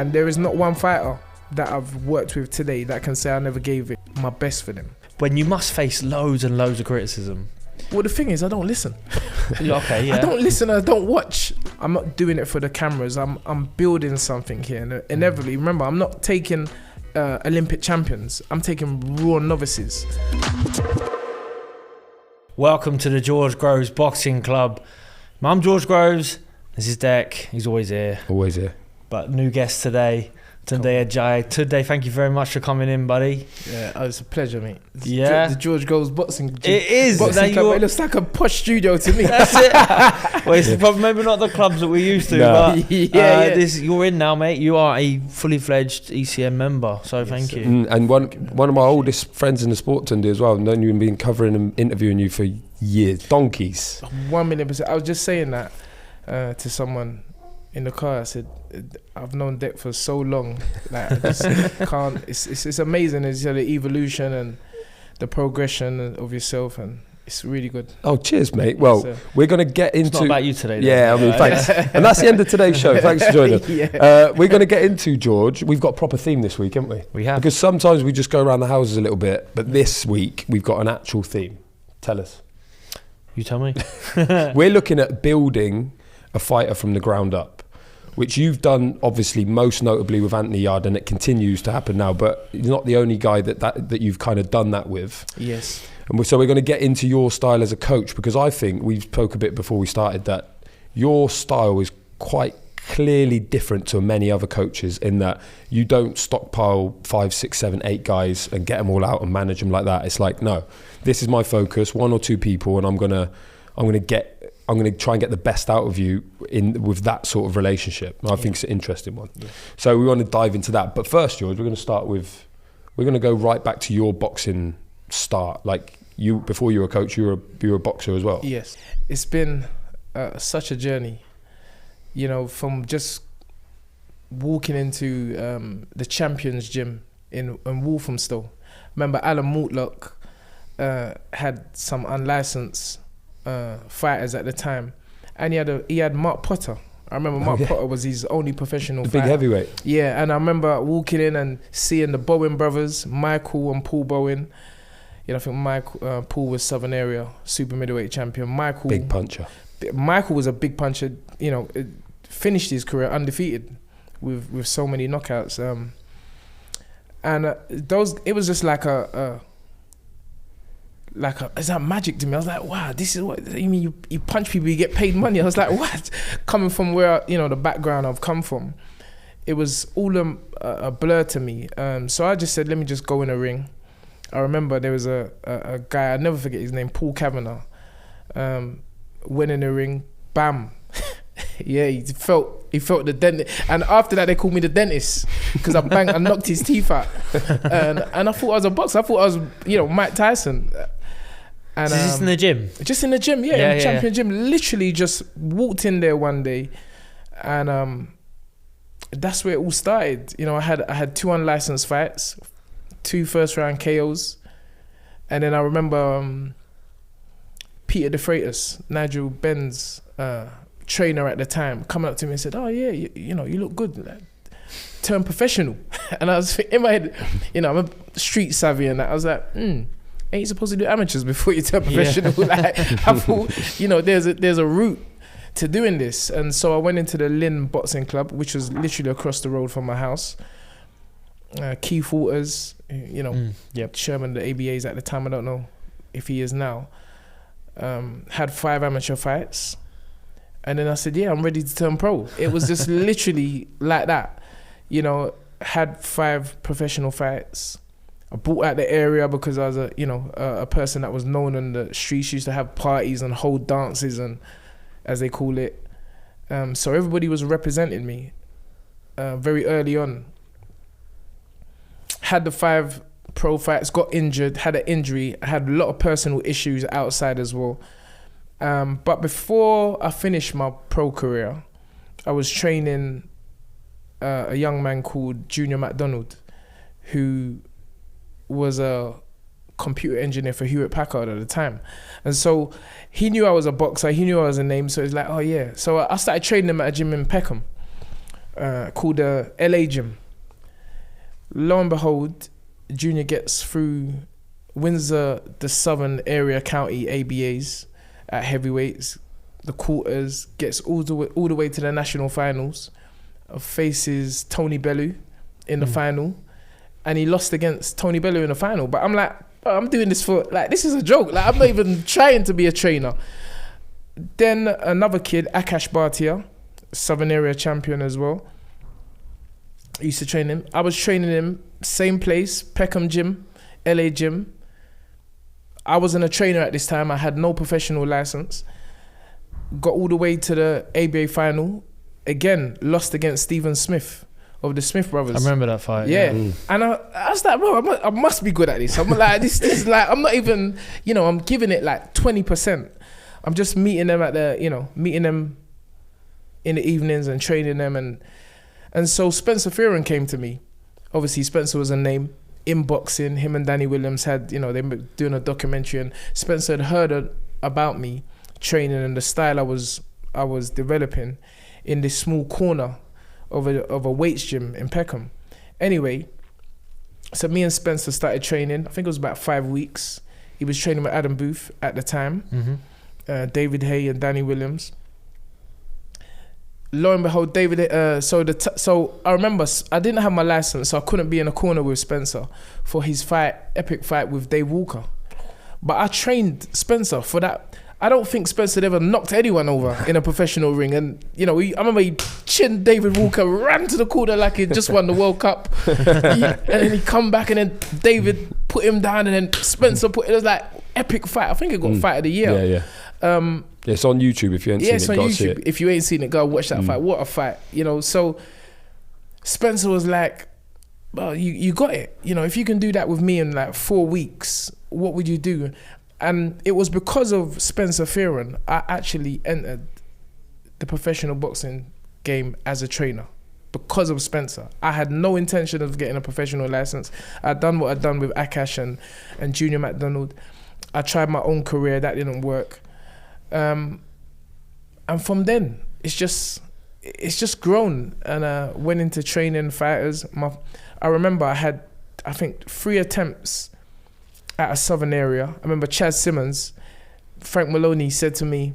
And there is not one fighter that I've worked with today that can say I never gave it my best for them. When you must face loads and loads of criticism. Well, the thing is, I don't listen. Okay, yeah. I don't listen, I don't watch. I'm not doing it for the cameras. I'm building something here. And inevitably, remember, I'm not taking Olympic champions. I'm taking raw novices. Welcome to the George Groves Boxing Club. I'm George Groves. This is Dec. He's always here. Always here. But new guest today, Tunde Ajayi. Tunde, thank you very much for coming in, buddy. Yeah, it's a pleasure, mate. Yeah. The George Groves Boxing Club. It is. Boxing Club. It looks like a posh studio to me. That's it. Well, it's probably maybe not the clubs that we used to, but you're in now, mate. You are a fully fledged ECM member, so thank you. And one of my oldest friends in the sport, Tunde, as well. I've known you and been covering and interviewing you for years. Donkeys. 1,000,000%. I was just saying that to someone in the car. I said, I've known Dec for so long, like I just can't. It's amazing. It's the evolution and the progression of yourself, and it's really good. Oh, cheers, mate. Well, we're going to get into. It's not about you today, though. Yeah, I mean, thanks. And that's the end of today's show. Thanks for joining us. Yeah. We're going to get into, George. We've got a proper theme this week, haven't we? We have. Because sometimes we just go around the houses a little bit, but this week we've got an actual theme. Tell us. You tell me. We're looking at building a fighter from the ground up, which you've done obviously most notably with Anthony Yard, and it continues to happen now, but you're not the only guy that you've kind of done that with. Yes. And so we're going to get into your style as a coach, because I think we spoke a bit before we started that your style is quite clearly different to many other coaches in that you don't stockpile 5, 6, 7, 8 guys and get them all out and manage them like that. It's like, no, this is my focus, 1 or 2 people, and I'm going to try and get the best out of you with that sort of relationship. I think it's an interesting one. Yeah. So we want to dive into that. But first, George, we're going to go right back to your boxing start. Like you, before you were a coach, you were a boxer as well. Yes. It's been such a journey, from just walking into the Champions Gym in Walthamstow. Remember Alan Mortlock had some unlicensed fighters at the time, and he had Mark Potter. I remember Mark Potter was his only professional fighter. Big heavyweight. Yeah, and I remember walking in and seeing the Bowen brothers, Michael and Paul Bowen. I think Paul was Southern Area super middleweight champion. Michael, big puncher. Michael was a big puncher. Finished his career undefeated with so many knockouts. And it was just like it's that magic to me. I was like, wow, this is what you mean. You punch people, you get paid money. I was like, what? Coming from where the background I've come from, it was all a blur to me. So I just said, let me just go in a ring. I remember there was a guy, I'll never forget his name, Paul Kavanagh. Went in the ring, bam. Yeah, he felt the dentist, and after that they called me the dentist because I knocked his teeth out, and I thought I was a boxer. I thought I was Mike Tyson. And is this in the gym? Just in the gym, in the Champion Gym. Literally just walked in there one day, and that's where it all started. I had 2 unlicensed fights, 2 first round KOs, and then I remember Peter De Freitas, Nigel Benn's trainer at the time, coming up to me and said, "Oh yeah, you look good. Like, turn professional." And I was in my head, I'm a street savvy, and I was like, ain't you supposed to do amateurs before you turn professional? Like, I thought, there's a route to doing this. And so I went into the Lynn Boxing Club, which was literally across the road from my house. Keith Waters, chairman of the ABAs at the time, I don't know if he is now, had 5 amateur fights. And then I said, yeah, I'm ready to turn pro. It was just literally like that. Had 5 professional fights. I bought out the area because I was a person that was known on the streets. Used to have parties and hold dances, and as they call it. So everybody was representing me very early on. Had the 5 pro fights, got injured, had an injury. I had a lot of personal issues outside as well. But before I finished my pro career, I was training a young man called Junior MacDonald, who was a computer engineer for Hewlett Packard at the time. And so he knew I was a boxer, he knew I was a name, so he's like, oh yeah. So I started training him at a gym in Peckham. called the LA Gym. Lo and behold, Junior gets through, wins the Southern Area County ABAs at heavyweights, the quarters, gets all the way to the national finals, faces Tony Bellew in the final, and he lost against Tony Bellew in the final. But I'm like, oh, I'm doing this for, like, this is a joke. Like, I'm not even trying to be a trainer. Then another kid, Akash Bhatia, Southern Area champion as well. I used to train him. I was training him, same place, Peckham Gym, LA Gym. I wasn't a trainer at this time. I had no professional license. Got all the way to the ABA final. Again, lost against Stephen Smith of the Smith brothers. I remember that fight. Yeah. And I was like, bro, I must be good at this. I'm like, this is like, I'm not even, I'm giving it like 20%. I'm just meeting them at meeting them in the evenings and training them. And so Spencer Fearon came to me. Obviously, Spencer was a name in boxing. Him and Danny Williams had, they were doing a documentary, and Spencer had heard about me training and the style I was developing in this small corner of a weights gym in Peckham. Anyway, so me and Spencer started training. I think it was about 5 weeks. He was training with Adam Booth at the time, David Hay and Danny Williams. Lo and behold, so I remember I didn't have my license, so I couldn't be in a corner with Spencer for his epic fight with Dave Walker. But I trained Spencer for that. I don't think Spencer had ever knocked anyone over in a professional ring. And, I remember he chinned David Walker, ran to the corner like he just won the World Cup. And then he come back, and then David put him down, and then Spencer it was like epic fight. I think it got fight of the year. Yeah. It's on YouTube if you ain't seen it. It's on YouTube. If you ain't seen it, go watch that fight. What a fight. So Spencer was like, well, you got it. If you can do that with me in like 4 weeks, what would you do? And it was because of Spencer Fearon I actually entered the professional boxing game as a trainer. Because of Spencer. I had no intention of getting a professional license. I'd done what I'd done with Akash and Junior McDonald. I tried my own career, that didn't work. And from then, it's just grown, and went into training fighters. I remember I had, I think, 3 attempts at a Southern Area. I remember Chaz Simmons, Frank Maloney said to me,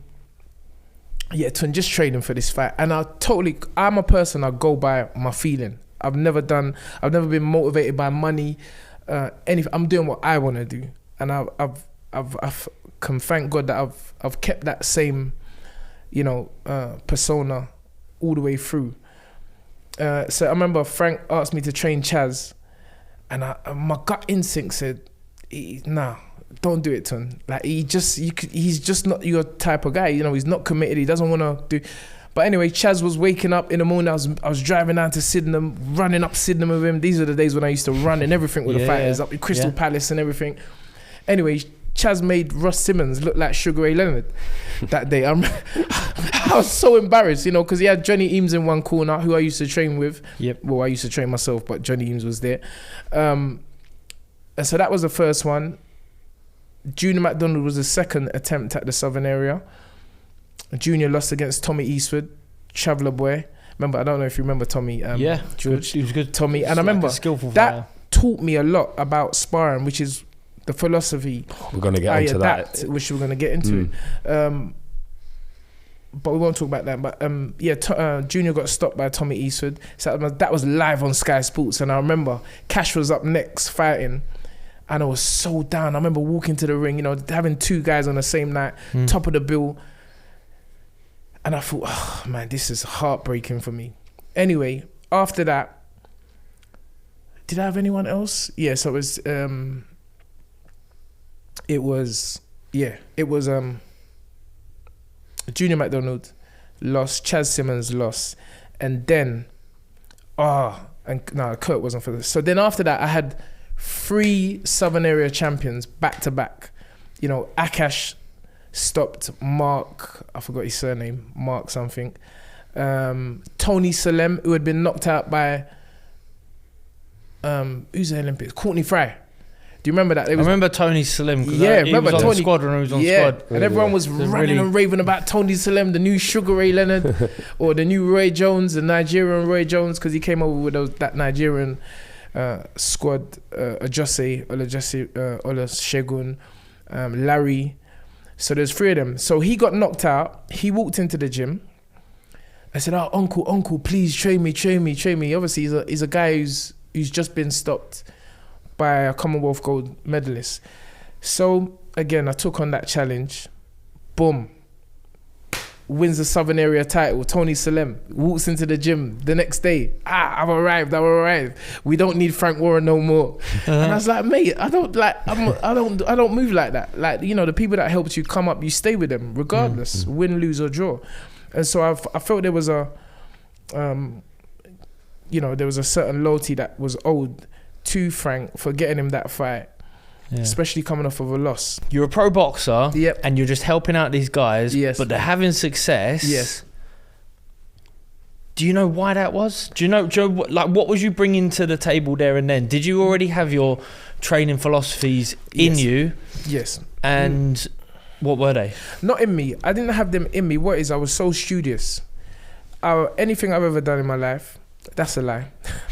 yeah, Tun, just training for this fight. And I'm a person, I go by my feeling. I've never been motivated by money, anything. I'm doing what I want to do. And I've can thank God that I've kept that same, persona all the way through. So I remember Frank asked me to train Chaz, and my gut instinct said, nah, don't do it, Tun. Like he's just not your type of guy. He's not committed. He doesn't want to do. But anyway, Chaz was waking up in the morning. I was driving down to Sydenham, running up Sydenham with him. These are the days when I used to run and everything with the fighters up in Crystal Palace and everything. Anyway, Chaz made Ross Simmons look like Sugar Ray Leonard that day. I was so embarrassed, because he had Johnny Eames in one corner, who I used to train with. Yep. Well, I used to train myself, but Johnny Eames was there. And so that was the first one. Junior McDonald was the second attempt at the Southern Area. Junior lost against Tommy Eastwood, Traveller Boy. Remember, I don't know if you remember Tommy. George. He was good. Tommy. And I remember that taught me a lot about sparring, which is the philosophy. We're going to get into that. Which we're going to get into. But we won't talk about that. But Junior got stopped by Tommy Eastwood. So that was live on Sky Sports. And I remember Cash was up next fighting. And I was so down. I remember walking to the ring, having 2 guys on the same night, top of the bill. And I thought, oh man, this is heartbreaking for me. Anyway, after that, did I have anyone else? Yeah, so it was Junior McDonald lost, Chaz Simmons lost, and then Kurt wasn't for this. So then after that, I had 3 Southern Area champions back to back. Akash stopped Mark, I forgot his surname, Mark something. Tony Salem, who had been knocked out by who's the Olympics? Courtney Fry. Do you remember that? I remember Tony Salim. Yeah, he was on the squad when he was on squad. And everyone was ranting and raving about Tony Salim, the new Sugar Ray Leonard, or the new Roy Jones, the Nigerian Roy Jones, because he came over with that Nigerian squad, Olusegun, Larry. So there's 3 of them. So he got knocked out. He walked into the gym. I said, "Oh, uncle, please train me. Obviously, he's a guy who's just been stopped by a Commonwealth gold medalist." So again, I took on that challenge. Boom. Wins the Southern Area title. Tony Salim walks into the gym the next day. I've arrived. We don't need Frank Warren no more. And I was like, mate, I don't move like that. Like, you know, the people that helped you come up, you stay with them regardless, win, lose or draw. And so I felt there was a, there was a certain loyalty that was owed to Frank for getting him that fight. Yeah. Especially coming off of a loss. You're a pro boxer, yep, and you're just helping out these guys, yes, but they're having success. Yes. Do you know why that was? Do you know, like, what was you bringing to the table there and then? Did you already have your training philosophies in you? Yes. And what were they? Not in me. I didn't have them in me. What is, I was so studious. Anything I've ever done in my life, that's a lie.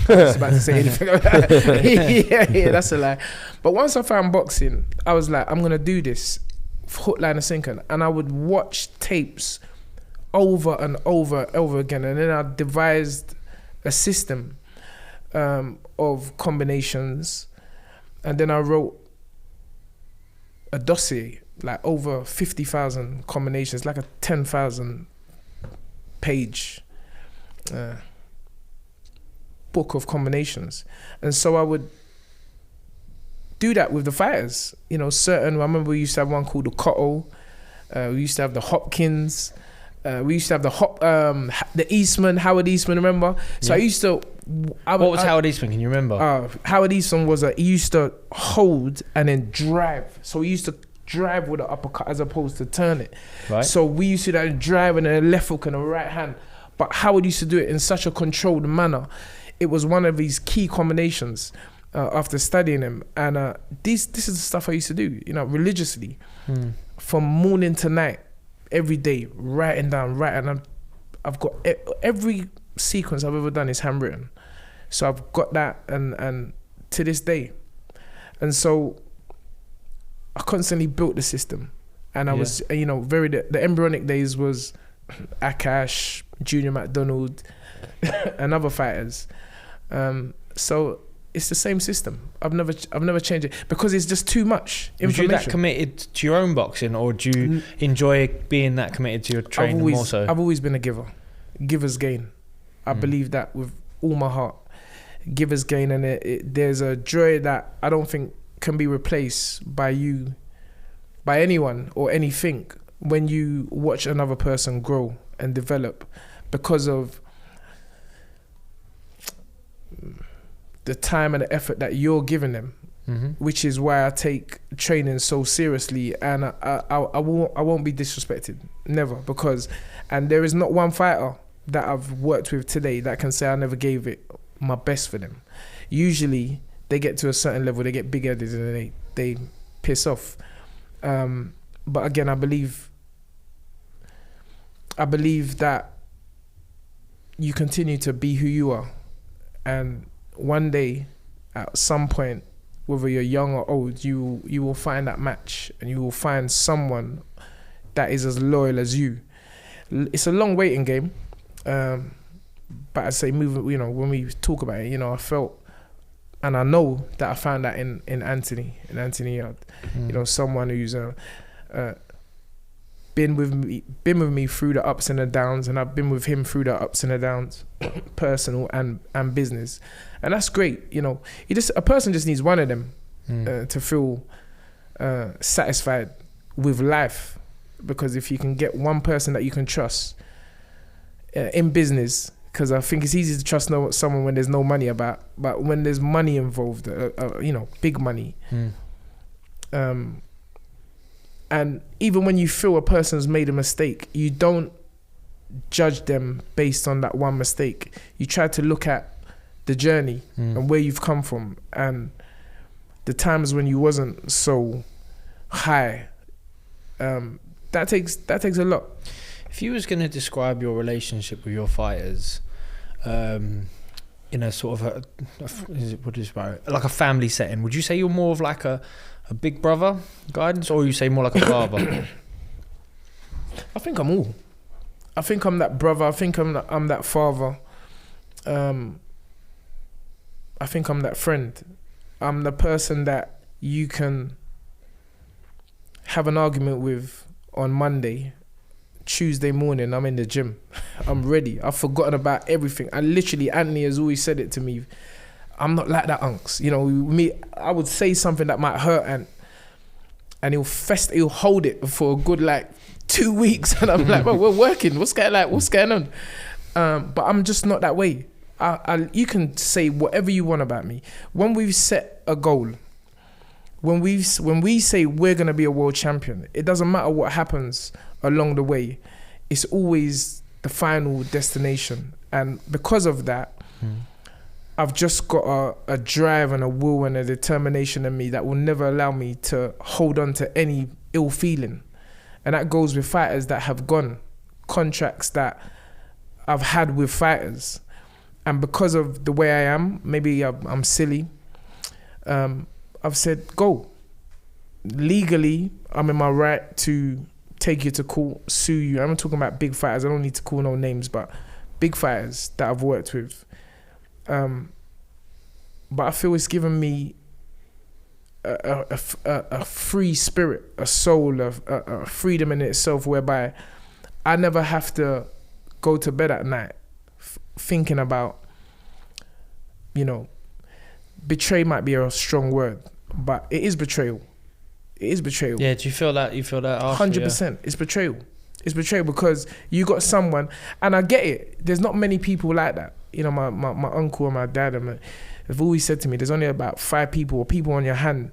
I was about to say anything. yeah, that's a lie. But once I found boxing, I was like, I'm going to do this hook, line and sinker. And I would watch tapes over and over again. And then I devised a system of combinations. And then I wrote a dossier, like over 50,000 combinations, like a 10,000 page book of combinations. And so I would do that with the fighters. You know, I remember we used to have one called the Cotto. We used to have the Hopkins. We used to have the Eastman, Howard Eastman, remember? So I used to... What was Howard Eastman, can you remember? Howard Eastman he used to hold and then drive. So he used to drive with an uppercut as opposed to turn it. Right. So we used to drive and a left hook and a right hand. But Howard used to do it in such a controlled manner. It was one of these key combinations after studying him. And this is the stuff I used to do, you know, religiously. From morning to night, every day, writing down. And I've got every sequence I've ever done is handwritten. So I've got that and to this day. And so I constantly built the system. And I was, you know, the embryonic days was Akash, Junior McDonald, and other fighters. So it's the same system. I've never changed it because it's just too much information. Was you that committed to your own boxing, or do you enjoy being that committed to your training more so? I've always been a giver. Givers gain. I believe that with all my heart. Givers gain, and there's a joy that I don't think can be replaced by anyone or anything when you watch another person grow and develop because of the time and the effort that you're giving them, which is why I take training so seriously. And I won't be disrespected, never, and there is not one fighter that I've worked with today that can say I never gave it my best for them. Usually they get to a certain level, they get big-headed and they piss off. But again, I believe that you continue to be who you are, and one day, at some point, whether you're young or old, you will find that match, and you will find someone that is as loyal as you. It's a long waiting game, but I say, when we talk about it, you know, I felt, and I know that I found that in Anthony Yard, you know, someone who's been with me through the ups and the downs, and I've been with him through the ups and the downs, personal and business, and that's great. You know, a person just needs one of them to feel satisfied with life, because if you can get one person that you can trust in business, because I think it's easy to trust someone when there's no money about, but when there's money involved, you know, big money. And even when you feel a person's made a mistake, you don't judge them based on that one mistake. You try to look at the journey and where you've come from. And the times when you wasn't so high, that takes a lot. If you was going to describe your relationship with your fighters, in a sort of like a family setting, would you say you're more of like a big brother guidance, or you say more like a father? I think I'm all. I think I'm that brother. I think I'm that father. I think I'm that friend. I'm the person that you can have an argument with on Monday. Tuesday morning, I'm in the gym. I'm ready. I've forgotten about everything. And literally, Anthony has always said it to me. I'm not like that, unks. You know, I would say something that might hurt, and he'll hold it for a good 2 weeks, and I'm like, well, we're working. What's going on? But I'm just not that way. You can say whatever you want about me. When we've set a goal, when we say we're gonna be a world champion, it doesn't matter what happens along the way. It's always the final destination, and because of that, I've just got a drive and a will and a determination in me that will never allow me to hold on to any ill feeling. And that goes with fighters that have gone, contracts that I've had with fighters. And because of the way I am, maybe I'm silly, I've said, go. Legally, I'm in my right to take you to court, sue you. I'm not talking about big fighters. I don't need to call no names, but big fighters that I've worked with. But I feel it's given me a free spirit, a soul, a freedom in itself, whereby I never have to go to bed at night thinking about, betray might be a strong word, but it is betrayal. It is betrayal. Yeah, do you feel that? You feel that after? 100%. It's betrayal. It's betrayal because you got someone, and I get it. There's not many people like that. My uncle and my dad have always said to me, there's only about 5 people or people on your hand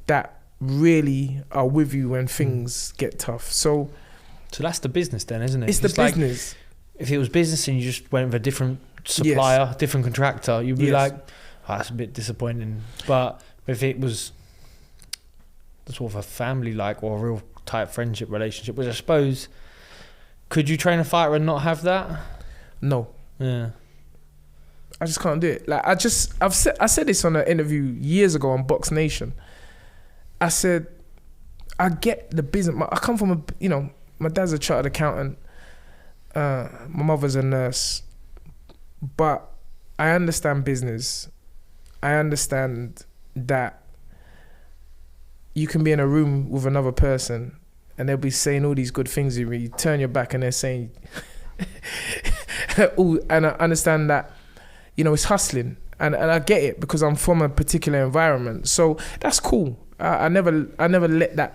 that really are with you when things get tough. So that's the business then, isn't it? It's the business. If it was business and you just went with a different supplier, different contractor, you'd be like, that's a bit disappointing. But if it was sort of a family or a real tight friendship relationship, which I suppose, could you train a fighter and not have that? No. Yeah. I just can't do it. I said this on an interview years ago on Box Nation. I said, I get the business. I come from my dad's a chartered accountant. My mother's a nurse. But I understand business. I understand that you can be in a room with another person and they'll be saying all these good things to you. You turn your back and they're saying, and I understand that, it's hustling. And I get it because I'm from a particular environment. So that's cool. I never let that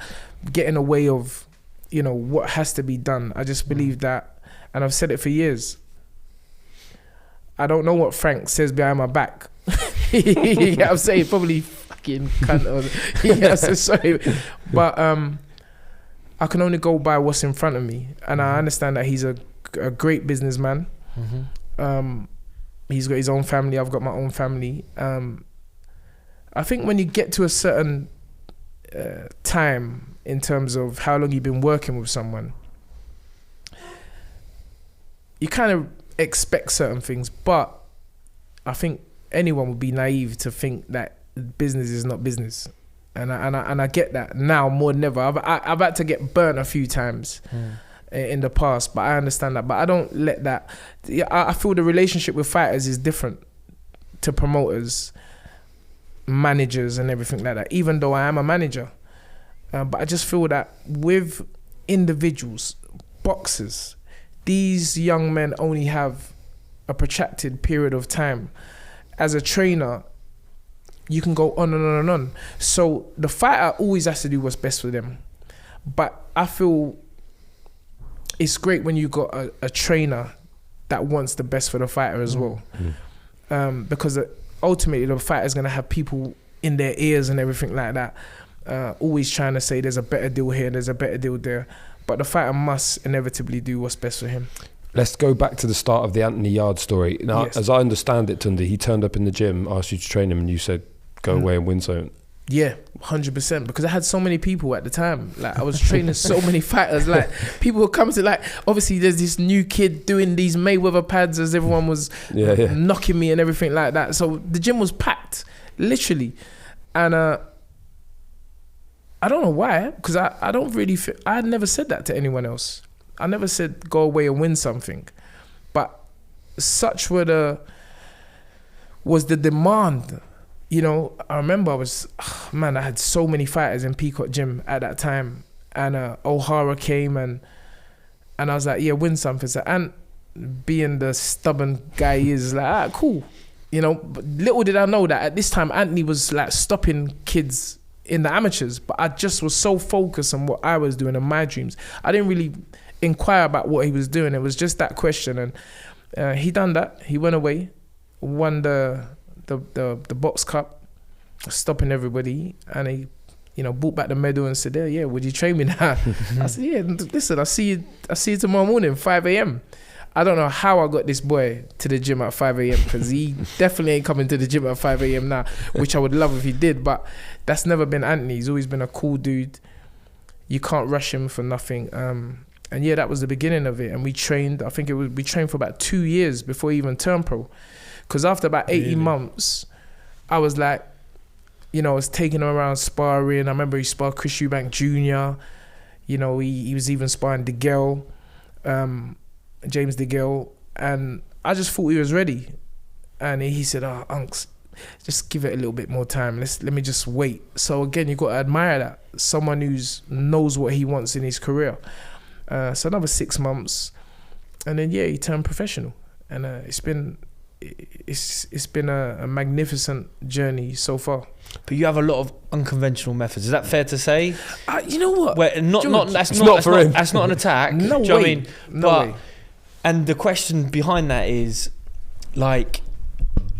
get in the way of, what has to be done. I just believe that, and I've said it for years. I don't know what Frank says behind my back. I'm saying probably fucking cunt. Sorry. But I can only go by what's in front of me. And I understand that he's a great businessman. Mm-hmm. He's got his own family. I've got my own family. I think when you get to a certain time in terms of how long you've been working with someone, you kind of expect certain things, but I think anyone would be naive to think that business is not business, and I get that now more than ever. I've had to get burnt a few times in the past, but I understand that. But I don't let that. I feel the relationship with fighters is different to promoters, managers, and everything like that. Even though I am a manager, but I just feel that with individuals, boxers, these young men only have a protracted period of time. As a trainer, you can go on and on and on. So the fighter always has to do what's best for them. But I feel it's great when you got a trainer that wants the best for the fighter as well. Because ultimately the fighter is going to have people in their ears and everything like that, always trying to say there's a better deal here, there's a better deal there. But the fighter must inevitably do what's best for him. Let's go back to the start of the Anthony Yard story. Now, as I understand it, Tunde, he turned up in the gym, asked you to train him, and you said, go away and win something. Yeah, 100%. Because I had so many people at the time. Like, I was training so many fighters. Like, people would come to, like, obviously there's this new kid doing these Mayweather pads as everyone was knocking me and everything like that. So the gym was packed, literally. And I don't know why, because I don't really I had never said that to anyone else. I never said go away and win something. But such was the demand. You know, I remember I had so many fighters in Peacock Gym at that time. And O'Hara came and I was like, yeah, win something. So, and being the stubborn guy he is, like, cool. You know, but little did I know that at this time, Anthony was like stopping kids in the amateurs. But I just was so focused on what I was doing and my dreams. I didn't really inquire about what he was doing. It was just that question. And he done that. He went away, won the box cup, stopping everybody, and he, you know, brought back the medal and said, yeah, would you train me now? I said, yeah, listen, I'll see you tomorrow morning, 5 a.m. I don't know how I got this boy to the gym at 5 a.m. because he definitely ain't coming to the gym at 5 a.m. now, which I would love if he did, but that's never been Anthony. He's always been a cool dude. You can't rush him for nothing. And yeah, that was the beginning of it. And we trained, we trained for about 2 years before he even turned pro. Because after about 18 months, I was like, you know, I was taking him around sparring. I remember he sparred Chris Eubank Jr. You know, he was even sparring DeGale, James DeGale. And I just thought he was ready. And he said, Unks, just give it a little bit more time. Let me just wait. So again, you got to admire that. Someone who knows what he wants in his career. So another 6 months. And then, yeah, he turned professional. And it's been a magnificent journey so far. But you have a lot of unconventional methods. Is that fair to say? You know what? That's not an attack. No way. Do you know what I mean? No way. And the question behind that is, like,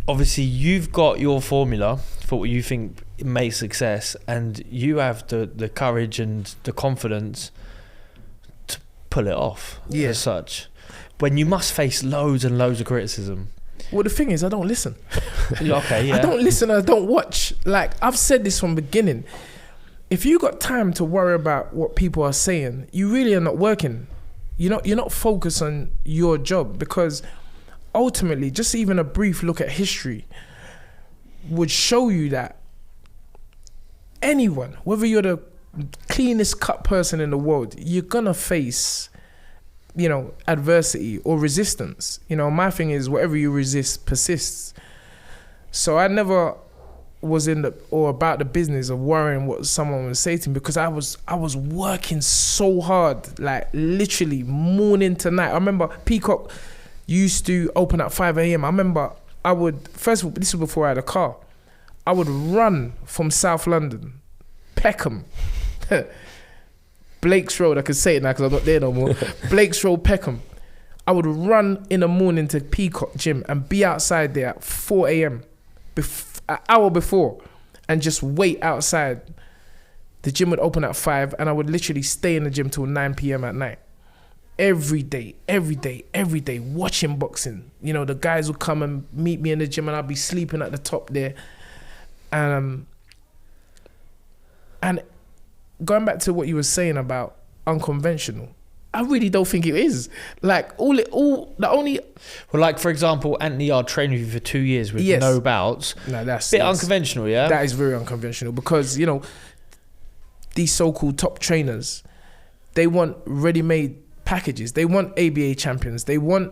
obviously you've got your formula for what you think makes success, and you have the courage and the confidence to pull it off as such. When you must face loads and loads of criticism. Well, the thing is, I don't listen. Okay, yeah. I don't listen, I don't watch. Like, I've said this from the beginning. If you got time to worry about what people are saying, you really are not working. You're not focused on your job, because ultimately, just even a brief look at history would show you that anyone, whether you're the cleanest cut person in the world, you're gonna face, you know, adversity or resistance. You know, my thing is, whatever you resist persists. So I never was about the business of worrying what someone would say to me, because I was working so hard, like literally morning to night. I remember Peacock used to open at 5 a.m. I remember first of all, this was before I had a car. I would run from South London, Peckham, Blake's Road, I can say it now because I'm not there no more. Blake's Road, Peckham. I would run in the morning to Peacock Gym and be outside there at 4 a.m. An hour before, and just wait outside. The gym would open at 5 and I would literally stay in the gym till 9 p.m. at night. Every day, watching boxing. You know, the guys would come and meet me in the gym and I'd be sleeping at the top there. And going back to what you were saying about unconventional, I really don't think it is. Like, like, for example, Anthony Yard trained with you for 2 years with no bouts. No, that's unconventional, yeah? That is very unconventional, because, you know, these so-called top trainers, they want ready-made packages. They want ABA champions. They want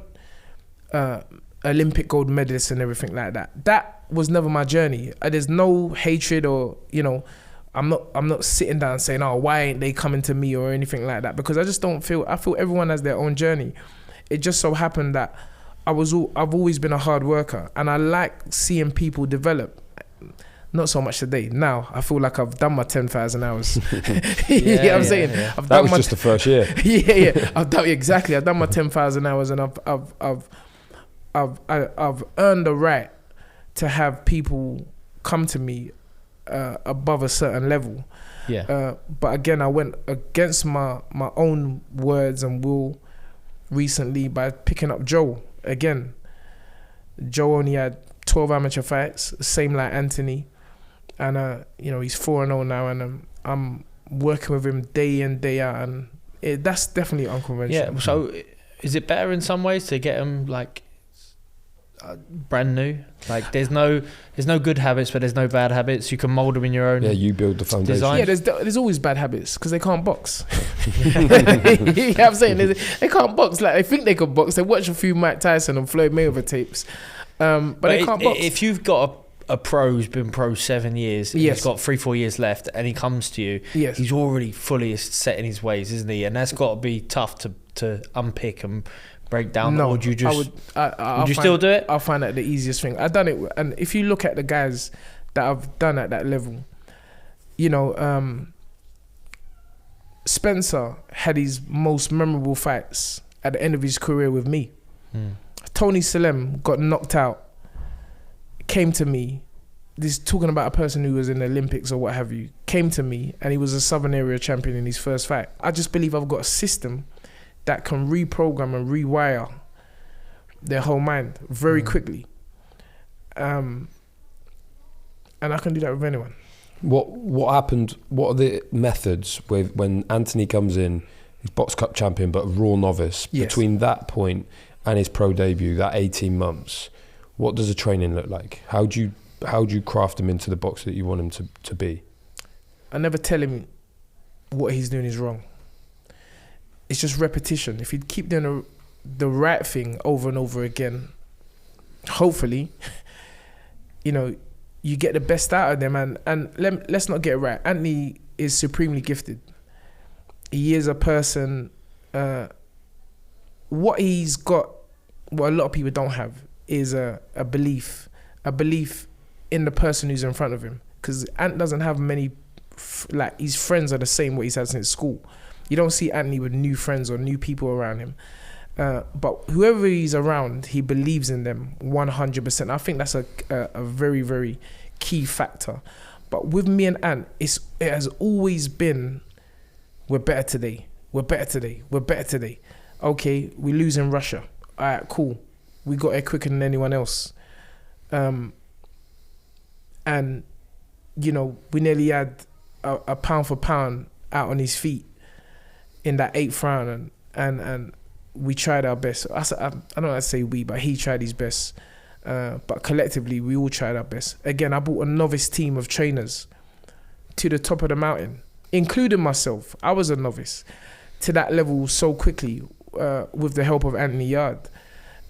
Olympic gold medalists and everything like that. That was never my journey. There's no hatred or, you know, I'm not sitting down saying, oh, why ain't they coming to me or anything like that, because I just don't feel, I feel everyone has their own journey. It just so happened that I've always been a hard worker, and I like seeing people develop. Not so much today. Now I feel like I've done my 10,000 hours. You know what I'm saying? Yeah. That was just the first year. I've done my 10,000 hours, and I've earned the right to have people come to me above a certain level. But again, I went against my own words and will recently by picking up Joe again. Joe only had 12 amateur fights, same like Anthony. and he's 4-0 now, and I'm working with him day in, day out, and that's definitely unconventional. Yeah. So, is it better in some ways to get him like brand new? Like there's no good habits, but there's no bad habits. You can mold them in your own. Yeah, you build the foundation. Design. Yeah, there's always bad habits because they can't box. You know what I'm saying? They can't box. Like they think they can box. They watch a few Mike Tyson and Floyd Mayweather tapes, but they can't box. If you've got a pro who's been pro 7 years, and he's got 3-4 years left, and he comes to you, he's already fully set in his ways, isn't he? And that's got to be tough to unpick and break down. No, or would you just? would you still do it? I'll find that the easiest thing. I've done it, and if you look at the guys that I've done at that level, Spencer had his most memorable fights at the end of his career with me. Tony Salem got knocked out, came to me. This talking about a person who was in the Olympics or what have you, came to me, and he was a Southern Area champion in his first fight. I just believe I've got a system that can reprogram and rewire their whole mind very quickly. And I can do that with anyone. What happened? What are the methods with when Anthony comes in, he's Box Cup champion but a raw novice, between that point and his pro debut, that 18 months, what does the training look like? How do you craft him into the box that you want him to be? I never tell him what he's doing is wrong. It's just repetition. If you keep doing the right thing over and over again, hopefully, you get the best out of them. And let's not get it right. Anthony is supremely gifted. He is a person. What he's got, what a lot of people don't have, is a belief in the person who's in front of him. Because Ant doesn't have many, his friends are the same what he's had since school. You don't see Anthony with new friends or new people around him. But whoever he's around, he believes in them 100%. I think that's a very, very key factor. But with me and Ant, it has always been, we're better today. We're better today. We're better today. Okay, we lose in Russia. All right, cool. We got it quicker than anyone else. And, we nearly had a pound for pound out on his feet in that 8th round, and we tried our best. I don't know how to say we, but he tried his best. But collectively, we all tried our best. Again, I brought a novice team of trainers to the top of the mountain, including myself. I was a novice to that level so quickly with the help of Anthony Yard.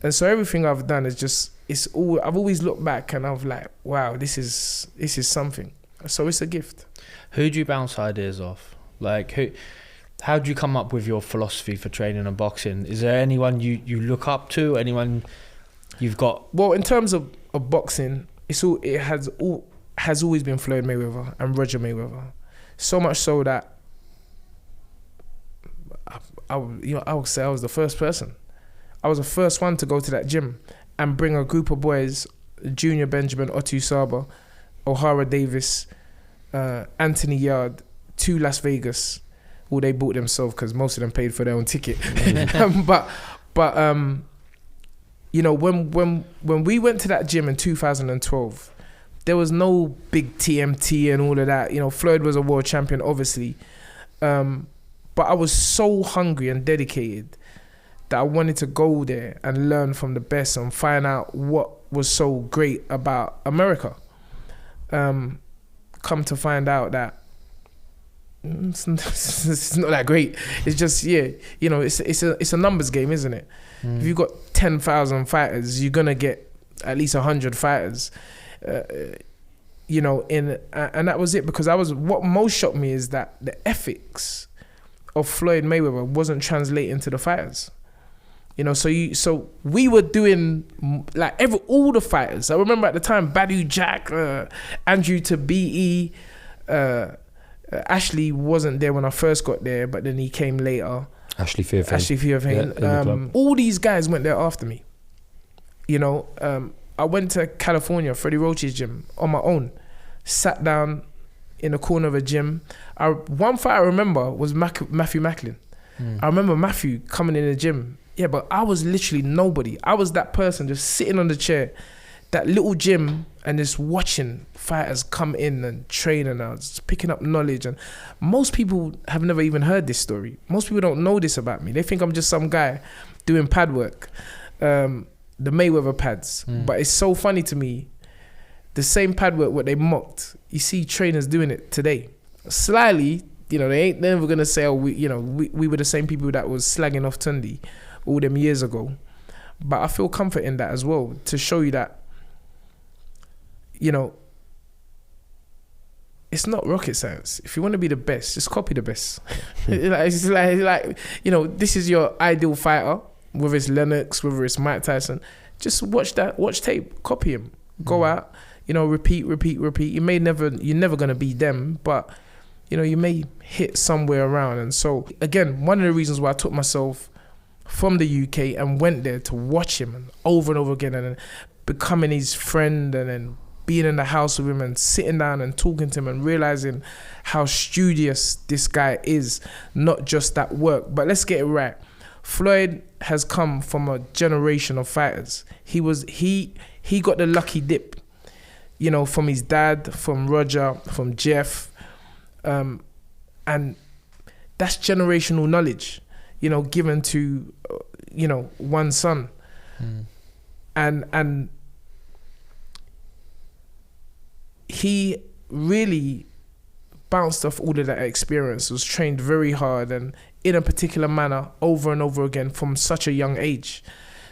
And so everything I've done is just, I've always looked back and I've like, wow, this is something. So it's a gift. Who do you bounce ideas off? How do you come up with your philosophy for training and boxing? Is there anyone you look up to? Anyone you've got? Well, in terms of boxing, it has always been Floyd Mayweather and Roger Mayweather. So much so that I would say I was the first person. I was the first one to go to that gym and bring a group of boys, Junior Benjamin, Otu Saba, O'Hara Davis, Anthony Yard, to Las Vegas. Well, they bought themselves because most of them paid for their own ticket. But when we went to that gym in 2012, there was no big TMT and all of that. Floyd was a world champion, obviously. But I was so hungry and dedicated that I wanted to go there and learn from the best and find out what was so great about America. Come to find out that it's not that great. It's just, it's a numbers game, isn't it? If you've got 10,000 fighters, you're gonna get at least 100 fighters. And that was it, because what most shocked me is that the ethics of Floyd Mayweather wasn't translating to the fighters. So we were doing all the fighters. I remember at the time, Badu Jack, Andrew Tabi'i, Ashley wasn't there when I first got there, but then he came later. Ashley Fearfane. All these guys went there after me. I went to California, Freddie Roach's gym, on my own. Sat down in the corner of a gym. One fight I remember was Matthew Macklin. I remember Matthew coming in the gym. Yeah, but I was literally nobody. I was that person just sitting on the chair that little gym and just watching fighters come in and train and just picking up knowledge. And most people have never even heard this story. Most people don't know this about me. They think I'm just some guy doing pad work, the Mayweather pads. But it's so funny to me, the same pad work what they mocked, you see trainers doing it today. Slyly, they ain't never gonna say, oh, we were the same people that was slagging off Tunde all them years ago. But I feel comfort in that as well, to show you that, it's not rocket science. If you want to be the best, just copy the best. It's like this is your ideal fighter, whether it's Lennox, whether it's Mike Tyson. Just watch tape, copy him, go out, repeat. You're never gonna be them, but you may hit somewhere around. And so again, one of the reasons why I took myself from the UK and went there to watch him and over again, and then becoming his friend, and then being in the house with him and sitting down and talking to him and realizing how studious this guy is, not just that work. But let's get it right. Floyd has come from a generation of fighters. He got the lucky dip, from his dad, from Roger, from Jeff, and that's generational knowledge, given to, one son. And he really bounced off all of that experience, was trained very hard and in a particular manner over and over again from such a young age.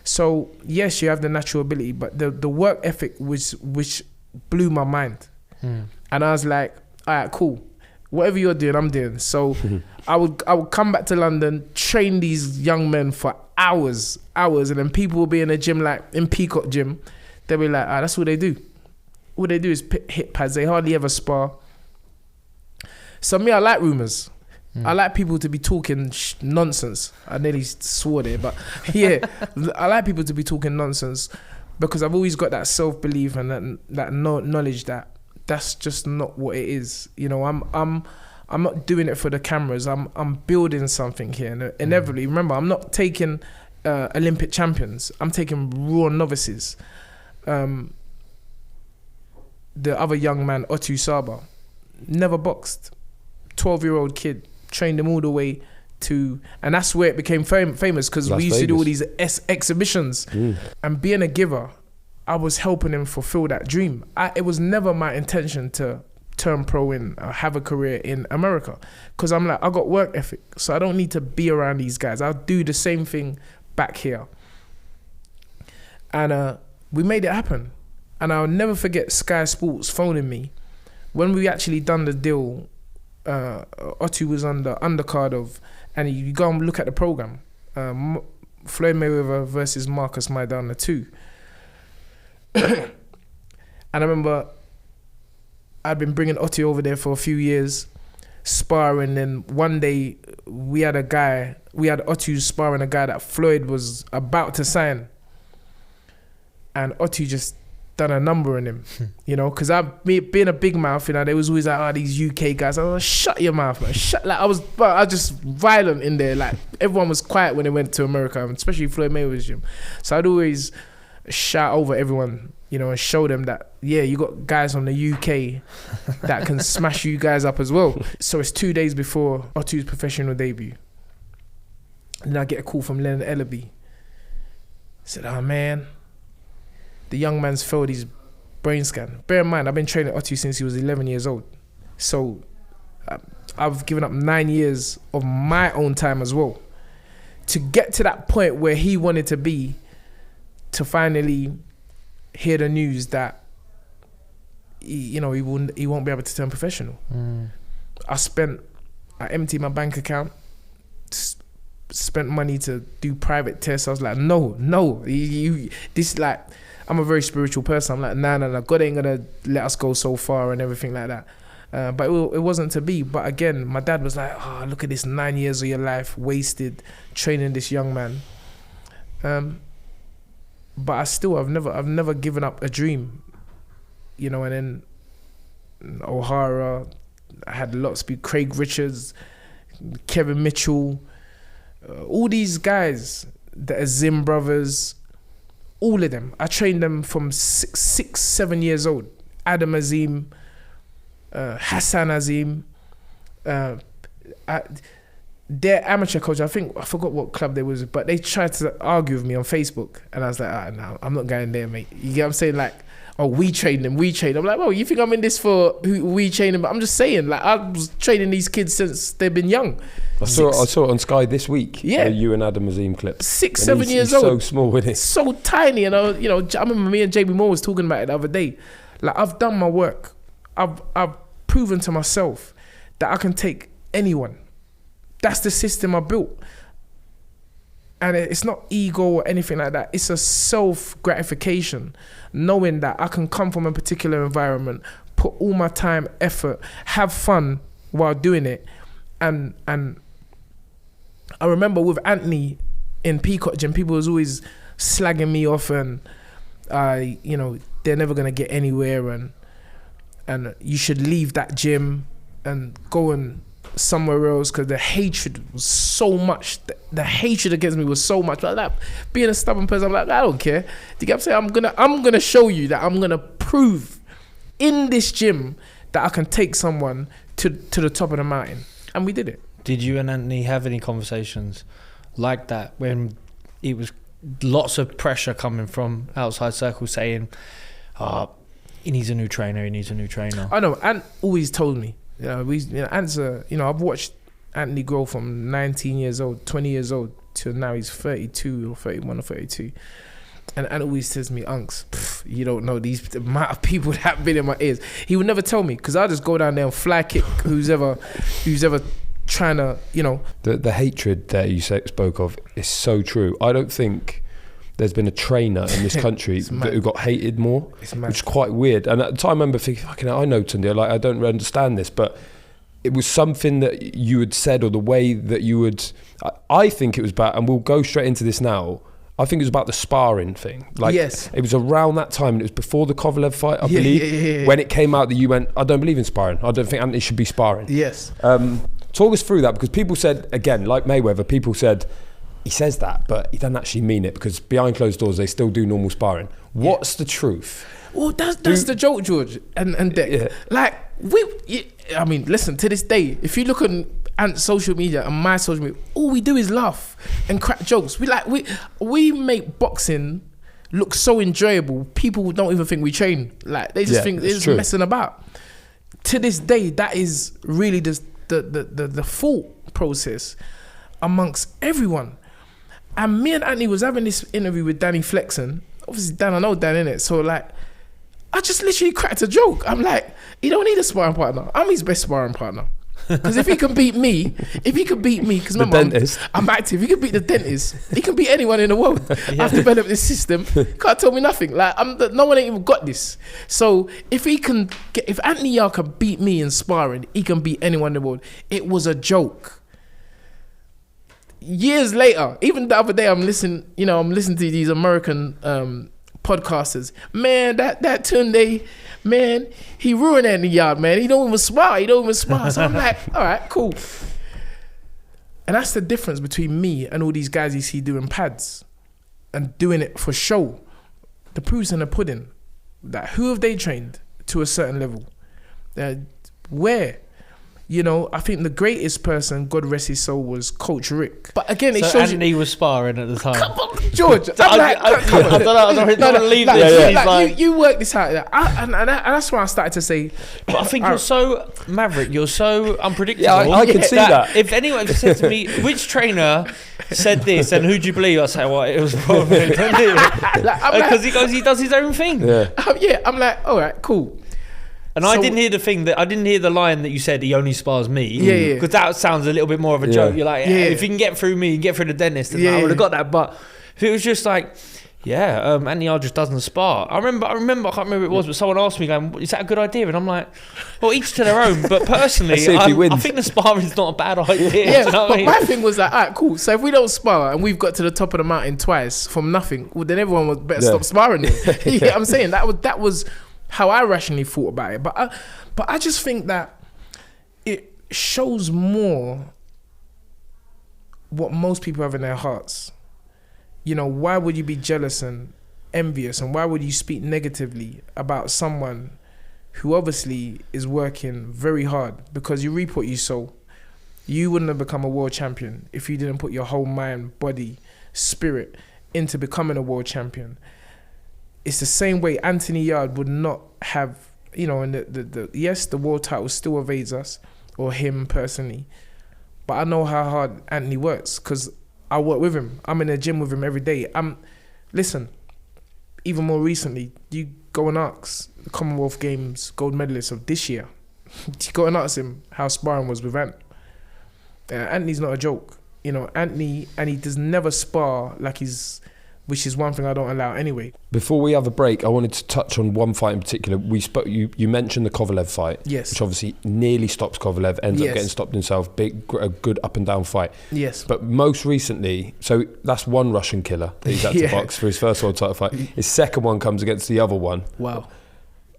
So yes, you have the natural ability, but the work ethic which blew my mind. And I was like, all right, cool. Whatever you're doing, I'm doing. So I would come back to London, train these young men for hours, and then people will be in a gym, like in Peacock Gym. They'll be like, that's what they do. All they do is hit pads. They hardly ever spar. So me, I like rumours. I like people to be talking nonsense. I nearly swore there, but yeah, I like people to be talking nonsense, because I've always got that self-belief and that knowledge that that's just not what it is. I'm not doing it for the cameras. I'm building something here. And inevitably, remember, I'm not taking Olympic champions. I'm taking raw novices. The other young man, Otu Saba, never boxed. 12-year-old kid, trained him all the way to, and that's where it became famous, because we used to do all these exhibitions. And being a giver, I was helping him fulfill that dream. It was never my intention to turn pro and have a career in America, because I'm like, I got work ethic, so I don't need to be around these guys. I'll do the same thing back here. And we made it happen. And I'll never forget Sky Sports phoning me when we actually done the deal. Otu was on the undercard of, and you go and look at the program, Floyd Mayweather versus Marcus Maidana 2. And I remember I'd been bringing Otu over there for a few years, sparring. And one day we had Otu sparring a guy that Floyd was about to sign, and Otu just done a number on him, because being a big mouth, there was always like, these UK guys. I was like, shut your mouth, man. I was just violent in there. Like, everyone was quiet when they went to America, especially Floyd Mayweather's gym. So I'd always shout over everyone, and show them that, yeah, you got guys from the UK that can smash you guys up as well. So it's 2 days before Otu's professional debut. And then I get a call from Leonard Ellaby. I said, oh man, the young man's failed his brain scan. Bear in mind, I've been training Otu since he was 11 years old. So I've given up 9 years of my own time as well to get to that point where he wanted to be, to finally hear the news that he won't be able to turn professional. I emptied my bank account, spent money to do private tests. I was like, no, I'm a very spiritual person. I'm like, nah, God ain't gonna let us go so far and everything like that. But it wasn't to be. But again, my dad was like, oh, look at this 9 years of your life wasted training this young man. But I've never given up a dream, and then O'Hara, I had lots of people, Craig Richards, Kevin Mitchell, all these guys, the Azim brothers, All of them. I trained them from 6, 7 years old. Adam Azim, Hassan Azim, their amateur coach, I forgot what club they was, but they tried to argue with me on Facebook, and I was like, no, I'm not going there, mate. You get what I'm saying? Like, oh, we train them. I'm like, well, you think I'm in this for we train them? But I'm just saying, like, I was training these kids since they've been young. I saw it on Sky this week. Yeah, you and Adam Azim clip. 6, 7 years old. So small, isn't he? So tiny, and I remember me and JB Moore was talking about it the other day. Like, I've done my work. I've proven to myself that I can take anyone. That's the system I built. And it's not ego or anything like that. It's a self-gratification, knowing that I can come from a particular environment, put all my time, effort, have fun while doing it. And I remember with Anthony in Peacock Gym, people was always slagging me off, and they're never gonna get anywhere, and you should leave that gym and go and somewhere else, because the hatred was so much. The hatred against me was so much. But like, being a stubborn person, I'm like, I don't care. Do you get what I'm saying? I'm gonna show you that I'm gonna prove in this gym that I can take someone to the top of the mountain, and we did it. Did you and Anthony have any conversations like that when it was lots of pressure coming from outside circles saying, he needs a new trainer, I know, Ant always told me. Ant's I've watched Anthony grow from 19 years old, 20 years old to now he's 32 or 31 or 32. And Ant always says to me, Unks, you don't know the amount of people that have been in my ears. He would never tell me, because I just go down there and fly kick who's ever trying to, The hatred that you spoke of is so true. I don't think there's been a trainer in this country who got hated more, which is quite weird. And at the time I remember thinking, fucking hell, I know Tunde, like, I don't understand this, but it was something that you had said, or the way that you would, I think it was about, and we'll go straight into this now, I think it was about the sparring thing. Like, yes. It was around that time, and it was before the Kovalev fight, I believe, when it came out that you went, I don't believe in sparring. I don't think Anthony should be sparring. Yes. Talk us through that, because people said, again, like Mayweather, people said, he says that, but he doesn't actually mean it, because behind closed doors, they still do normal sparring. What's the truth? Well, that's the joke, George and Dick. Yeah. Like, listen, to this day, if you look on Ant's social media and my social media, all we do is laugh and crack jokes. We make boxing look so enjoyable. People don't even think we train. Like, they just think it's messing about. To this day, that is really just the thought process amongst everyone. And me and Anthony was having this interview with Danny Flexen. Obviously, Dan, I know Dan, innit? So, like, I just literally cracked a joke. I'm like, he don't need a sparring partner. I'm his best sparring partner. Because if he can beat me, because I'm active, he can beat the dentist. He can beat anyone in the world. Yeah. I've developed this system. Can't tell me nothing. Like, no one ain't even got this. So if Anthony Yard can beat me in sparring, he can beat anyone in the world. It was a joke. Years later, even the other day, I'm listening to these American podcasters. Man, that Tunde, man, he ruined Anthony Yard, man. He don't even spar. So I'm like, all right, cool. And that's the difference between me and all these guys you see doing pads and doing it for show. The proof's in the pudding. That who have they trained to a certain level? Where? I think the greatest person, God rest his soul, was Coach Rick. But again, it shows Anthony was sparring at the time. Come on, George. I don't leave this. You work this out. And that's why I started to say. But I think you're so maverick. You're so unpredictable. Yeah, I can see that. If anyone said to me, which trainer said this, and who do you believe? I say, well, it was probably because he does his own thing. Yeah. I'm like, all right, cool. And I didn't hear the line that you said he only spars me. Yeah. Because that sounds a little bit more of a joke. You're like, if you can get through me, you get through the dentist, and I would have got that. But if it was just like, Anthony Yard just doesn't spar. I remember, I can't remember what it was, but someone asked me, going, is that a good idea? And I'm like, well, each to their own. But personally, I think the sparring's not a bad idea. Yeah, you know but my thing was like, all right, cool. So if we don't spar and we've got to the top of the mountain twice from nothing, well, then everyone would better stop sparring. You know what I'm saying? That was how I rationally thought about it. But I just think that it shows more what most people have in their hearts. Why would you be jealous and envious and why would you speak negatively about someone who obviously is working very hard, because you reap what you sow. You wouldn't have become a world champion if you didn't put your whole mind, body, spirit into becoming a world champion. It's the same way Anthony Yarde would not have, and yes, the world title still evades us, or him personally, but I know how hard Anthony works because I work with him. I'm in the gym with him every day. Listen, even more recently, you go and ask the Commonwealth Games gold medalist of this year. You go and ask him how sparring was with Ant. Anthony's not a joke. Anthony, and he does never spar like which is one thing I don't allow anyway. Before we have a break, I wanted to touch on one fight in particular. You mentioned the Kovalev fight, yes, which obviously nearly stops Kovalev, ends up getting stopped himself. A good up and down fight. Yes. But most recently, so that's one Russian killer that he's had to box for his first world title fight. His second one comes against the other one. Wow.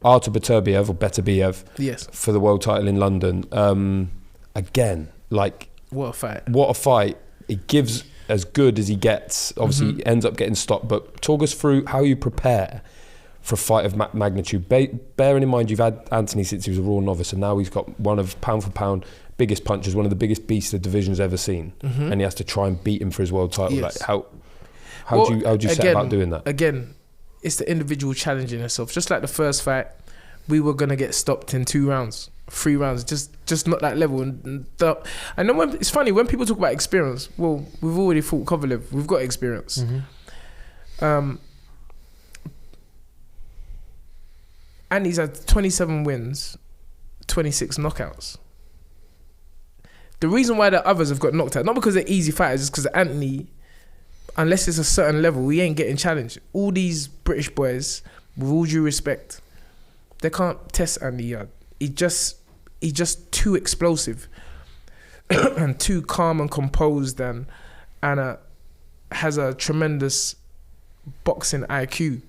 Artur Beterbiev or Beterbiev. Yes. For the world title in London. Again, like, what a fight. What a fight. It gives as good as he gets. Obviously, he ends up getting stopped. But talk us through how you prepare for a fight of magnitude. Bearing in mind, you've had Anthony since he was a raw novice, and now he's got one of, pound for pound, biggest punches, one of the biggest beasts the division's ever seen. And he has to try and beat him for his world title. Yes. Like, how do you set about doing that? Again, it's the individual challenging herself. Just like the first fight, we were going to get stopped in 2 rounds. 3 rounds, just not that level. And I know it's funny when people talk about experience. Well, we've already fought Kovalev. We've got experience. And he's had 27 wins, 26 knockouts. The reason why the others have got knocked out, not because they're easy fighters, is because Anthony, unless it's a certain level, he ain't getting challenged. All these British boys, with all due respect, they can't test Anthony Yarde. He's just too explosive and too calm and composed and has a tremendous boxing IQ.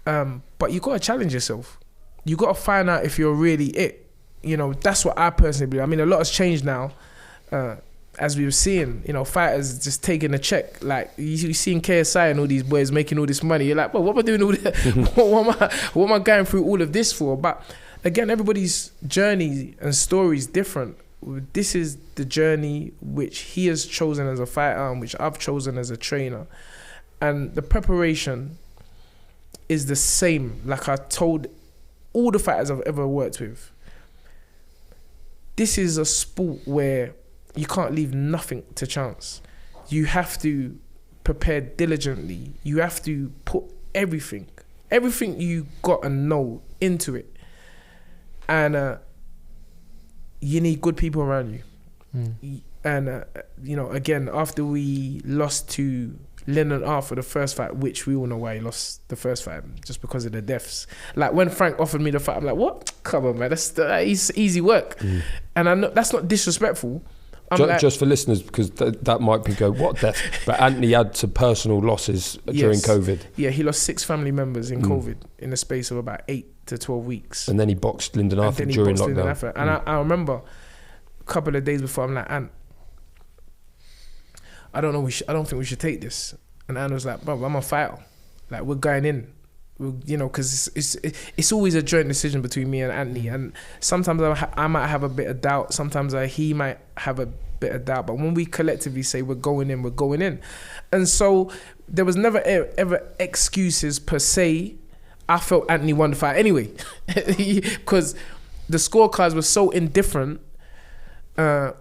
But you got to challenge yourself. You got to find out if you're really it. That's what I personally believe. I mean, a lot has changed now. As we were seeing, fighters just taking a check. Like, you seeing KSI and all these boys making all this money. You're like, well, what am I doing all this? what am I going through all of this for? But again, everybody's journey and story is different. This is the journey which he has chosen as a fighter and which I've chosen as a trainer. And the preparation is the same. Like I told all the fighters I've ever worked with, this is a sport where you can't leave nothing to chance. You have to prepare diligently. You have to put everything you got and know into it. And you need good people around you. And, again, after we lost to Lyndon Arthur the first fight, which we all know why he lost the first fight, just because of the deaths. Like, when Frank offered me the fight, I'm like, what? Come on, man, that's easy work. And I know that's not disrespectful. Just for listeners, because that might be what death? But Anthony had some personal losses during COVID. Yeah, he lost 6 family members in COVID in the space of about 8 to 12 weeks. And then he boxed Lyndon Arthur during lockdown. And I remember a couple of days before, I'm like, Ant, I don't think we should take this. And Ant was like, bro, I'm a fighter. Like, we're going in. Because it's always a joint decision between me and Anthony. And sometimes I might have a bit of doubt. Sometimes he might have a bit of doubt. But when we collectively say we're going in, we're going in. And so there was never ever excuses per se. I felt Anthony won the fight anyway. Because the scorecards were so indifferent. But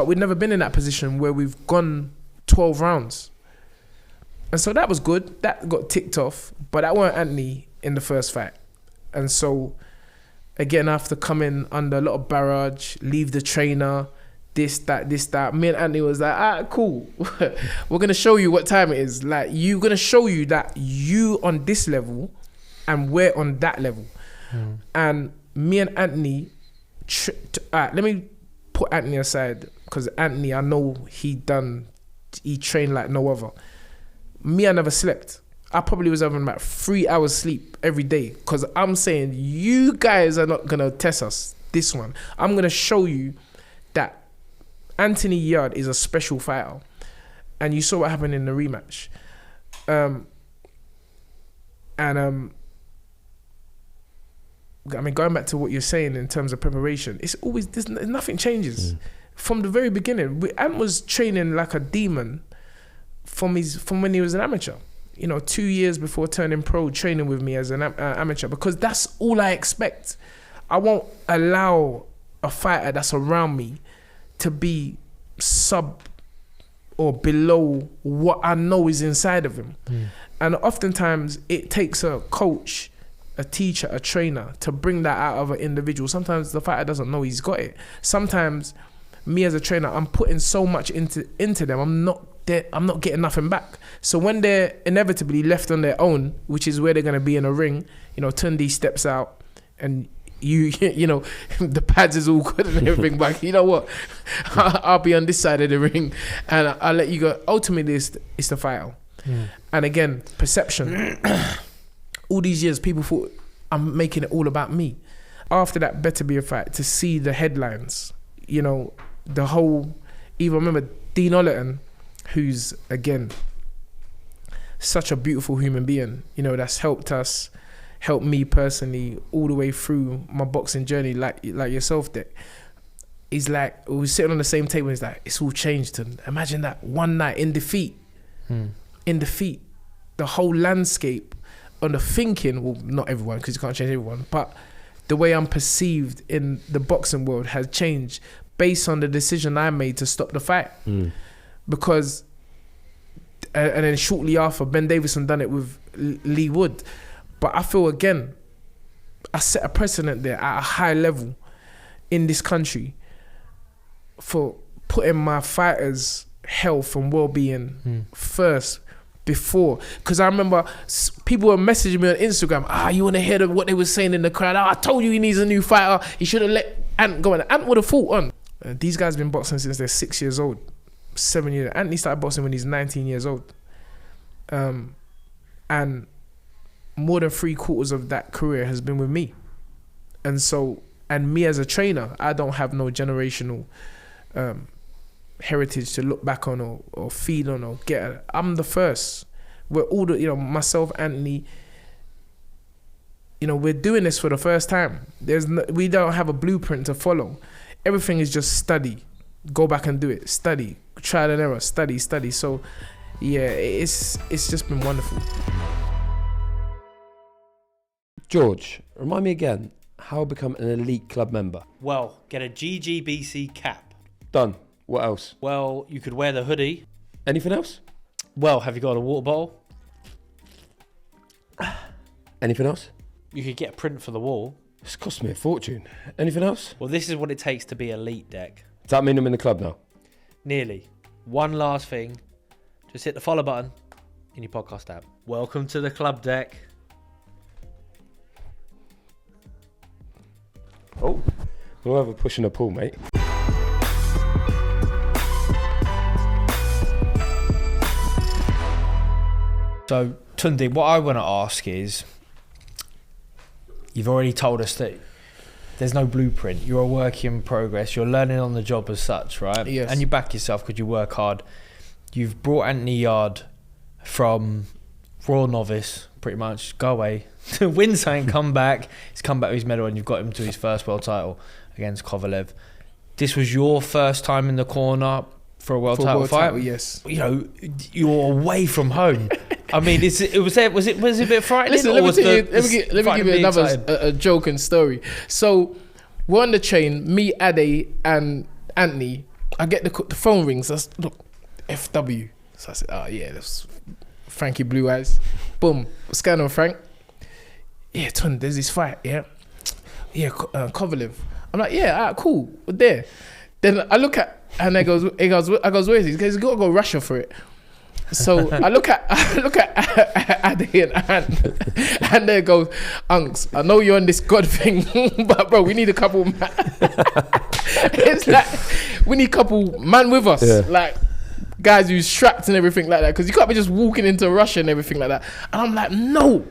we'd never been in that position where we've gone 12 rounds. And so that was good. That got ticked off. But that weren't Anthony in the first fight. And so, again, I have to come in under a lot of barrage, leave the trainer, this, that. Me and Anthony was like, cool. We're going to show you what time it is. Like, you're going to show you that you on this level and we're on that level. And me and Anthony, let me put Anthony aside, because Anthony, I know he trained like no other. Me, I never slept. I probably was having about 3 hours sleep every day, because I'm saying, you guys are not going to test us, this one. I'm going to show you that Anthony Yarde is a special fighter. And you saw what happened in the rematch. I mean, going back to what you're saying in terms of preparation, it's always nothing changes from the very beginning. Ant was training like a demon from when he was an amateur. 2 years before turning pro, training with me as an amateur, because that's all I expect. I won't allow a fighter that's around me to be sub or below what I know is inside of him. And oftentimes it takes a coach, a teacher, a trainer to bring that out of an individual. Sometimes the fighter doesn't know he's got it. Sometimes me as a trainer, I'm putting so much into them, I'm not getting nothing back. So when they're inevitably left on their own, which is where they're going to be in a ring, Tunde steps out and the pads is all good and everything, but you know what? I'll be on this side of the ring and I'll let you go. Ultimately, it's the fighter. And again, perception. All these years, people thought I'm making it all about me. After that Better Be a Fight, to see the headlines, the whole, even remember Dean Ollerton, who's, again, such a beautiful human being, that's helped me personally all the way through my boxing journey, like yourself, Dick. He's like, we were sitting on the same table, he's like, it's all changed. And imagine that one night in defeat, the whole landscape on the thinking, well, not everyone, because you can't change everyone, but the way I'm perceived in the boxing world has changed based on the decision I made to stop the fight. Because, and then shortly after, Ben Davison done it with Lee Wood. But I feel, again, I set a precedent there at a high level in this country for putting my fighters' health and well-being first before. Because I remember people were messaging me on Instagram, you want to hear what they were saying in the crowd? I told you he needs a new fighter. He should have let Ant go. And Ant would have fought on. These guys have been boxing since they're 6 years old, 7 years. Anthony started boxing when he's 19 years old. And more than 3/4 of that career has been with me. And me as a trainer, I don't have no generational heritage to look back on or feed on or get. I'm the first. We're all myself, Anthony, we're doing this for the first time. We don't have a blueprint to follow. Everything is just study. Go back and do it. Study. Trial and error. Study. So, yeah, it's just been wonderful. George, remind me again, how I become an elite club member? Well, get a GGBC cap. Done. What else? Well, you could wear the hoodie. Anything else? Well, have you got a water bottle? Anything else? You could get a print for the wall. It's cost me a fortune. Anything else? Well, this is what it takes to be elite, Deck. Does that mean I'm in the club now? Nearly. One last thing. Just hit the follow button in your podcast app. Welcome to the club, Deck. Oh, we'll have a push and a pull, mate. So, Tunde, what I want to ask is, you've already told us that there's no blueprint. You're a work in progress. You're learning on the job as such, right? Yes. And you back yourself because you work hard. You've brought Anthony Yard from raw novice, pretty much, go away, to win something, come back. He's come back with his medal and you've got him to his first world title against Kovalev. This was your first time in the corner for a world title fight? Yes. You're away from home. I mean, was it a bit frightening? Listen, let me give you another a joke and story. So we're on the train, me, Ade, and Anthony. I get the phone rings. Look, FW. So I said, that's Frankie Blue Eyes. Boom. What's going on, Frank? Yeah, Ton, there's this fight. Yeah, Kovalev. I'm like, yeah, all right, cool. We're there. Then I look at, and I goes, where is he? He goes, you gotta go Russia for it. So I look at Ade and Ant, and there goes, Unks, I know you're on this God thing, but bro, we need a couple man. It's like, we need a couple man with us. Yeah. Like, guys who's strapped and everything like that. Because you can't be just walking into Russia and everything like that. And I'm like, no.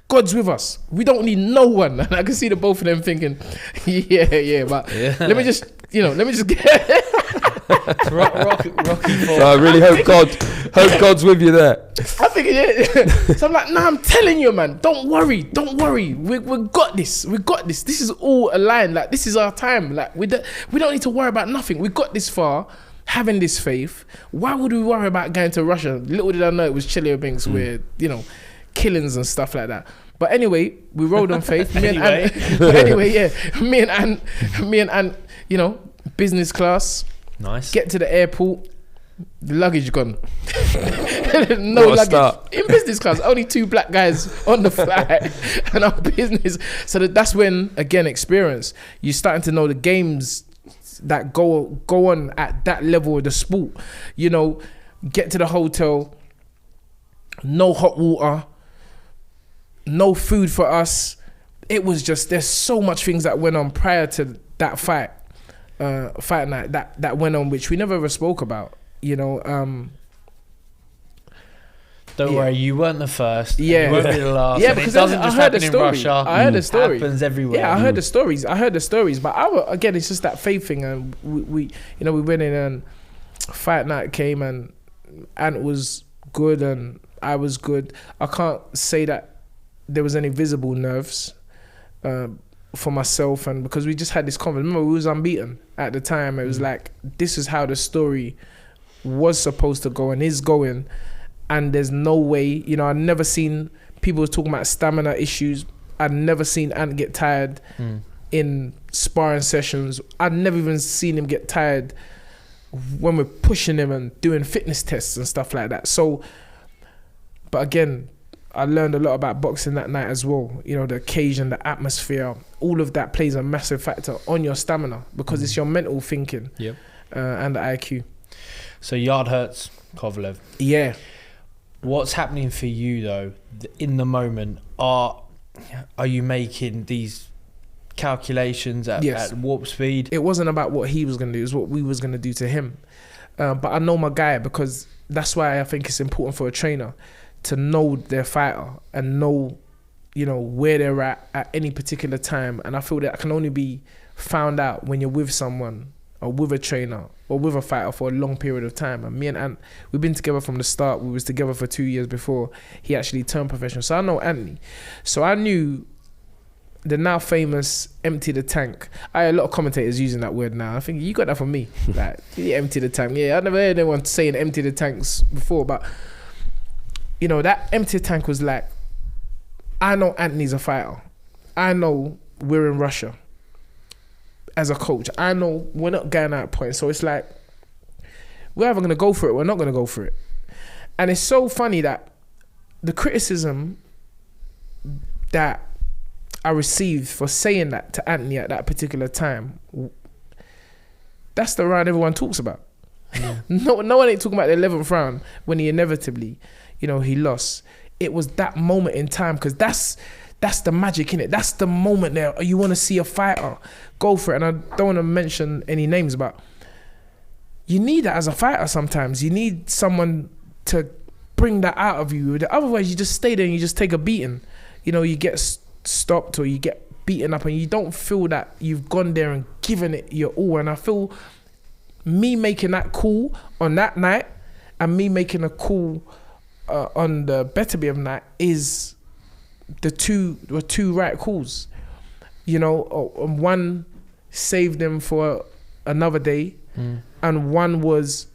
God's with us. We don't need no one. And I can see the both of them thinking, but let me just get... Rocky So I really hope Hope God's with you there. I think so I'm like, nah, I'm telling you, man, don't worry. We got this. This is all aligned. Like, this is our time. Like, we don't need to worry about nothing. We got this far, having this faith. Why would we worry about going to Russia? Little did I know it was Chelyabinsk where, you know, killings and stuff like that. But anyway, we rode on faith. Me and Ant, you know, business class. Nice. Get to the airport. The luggage gone. No luggage. Start. In business class, only 2 black guys on the flight and our business. So that's when, again, experience. You're starting to know the games that go on at that level of the sport. You know, get to the hotel, no hot water, no food for us. It was just, there's so much things that went on prior to that fight night that went on, which we never ever spoke about. You know, don't worry, you weren't the first. Yeah, you won't be the last. Yeah, and because it doesn't just happen in Russia. I heard the story. It happens everywhere. Yeah, I heard the stories. But again, it's just that faith thing, and we you know, we went in and fight night came, and Ant was good and I was good. I can't say that there was any visible nerves for myself, and because we just had this confidence. Remember, we was unbeaten at the time. It was like, this is how the story was supposed to go and is going, and there's no way, you know, I'd never seen people talking about stamina issues. I'd never seen Ant get tired in sparring sessions. I'd never even seen him get tired when we're pushing him and doing fitness tests and stuff like that. So, but again, I learned a lot about boxing that night as well. You know, the occasion, the atmosphere, all of that plays a massive factor on your stamina, because it's your mental thinking and the IQ. So Yard hurts Kovalev. Yeah. What's happening for you though in the moment? Are you making these calculations at warp speed? It wasn't about what he was going to do, it was what we was going to do to him. But I know my guy, because that's why I think it's important for a trainer to know their fighter and know, you know, where they're at any particular time. And I feel that can only be found out when you're with someone or with a trainer or with a fighter for a long period of time. And me and Ant, we've been together from the start. We was together for 2 years before he actually turned professional. So I know Anthony. So I knew the now famous empty the tank. I had a lot of commentators using that word now. I think you got that from me. Like, you empty the tank. Yeah, I never heard anyone saying empty the tanks before, but you know, that empty tank was like, I know Anthony's a fighter. I know we're in Russia as a coach. I know we're not going out points. So it's like, we're either going to go for it or we're not going to go for it. And it's so funny that the criticism that I received for saying that to Anthony at that particular time, that's the round everyone talks about. Yeah. No one ain't talking about the 11th round when he inevitably, you know, he lost. It was that moment in time, because that's the magic in it. That's the moment there. You want to see a fighter go for it. And I don't want to mention any names, but you need that as a fighter sometimes. You need someone to bring that out of you. Otherwise, you just stay there and you just take a beating. You know, you get stopped or you get beaten up and you don't feel that you've gone there and given it your all. And I feel me making that call on that night and me making a call on the Beterbiev night is the two right calls. You know, one saved them for another day, and one was,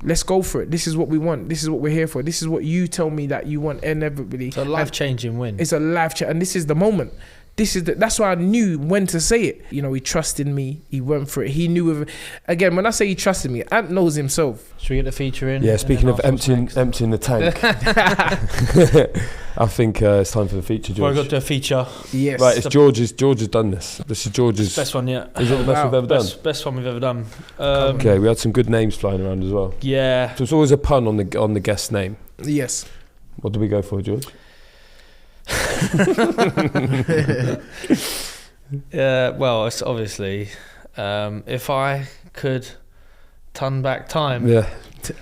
let's go for it. This is what we want. This is what we're here for. This is what you tell me that you want inevitably. It's a life-changing win. It's a life-changing, and this is the moment. That's why I knew when to say it. You know, he trusted me. He went for it. He knew. Again, when I say he trusted me, Ant knows himself. Should we get the feature in? Yeah, speaking of emptying the tank. I think it's time for the feature, George. Well, I got to a feature. Yes. Right, it's George's. George has done this. This is George's. Best one yet. Is it the best we've ever done? Best one we've ever done. Okay, we had some good names flying around as well. Yeah. So it's always a pun on the guest's name. Yes. What do we go for, George? Well, it's obviously, if I could turn back time. Yeah,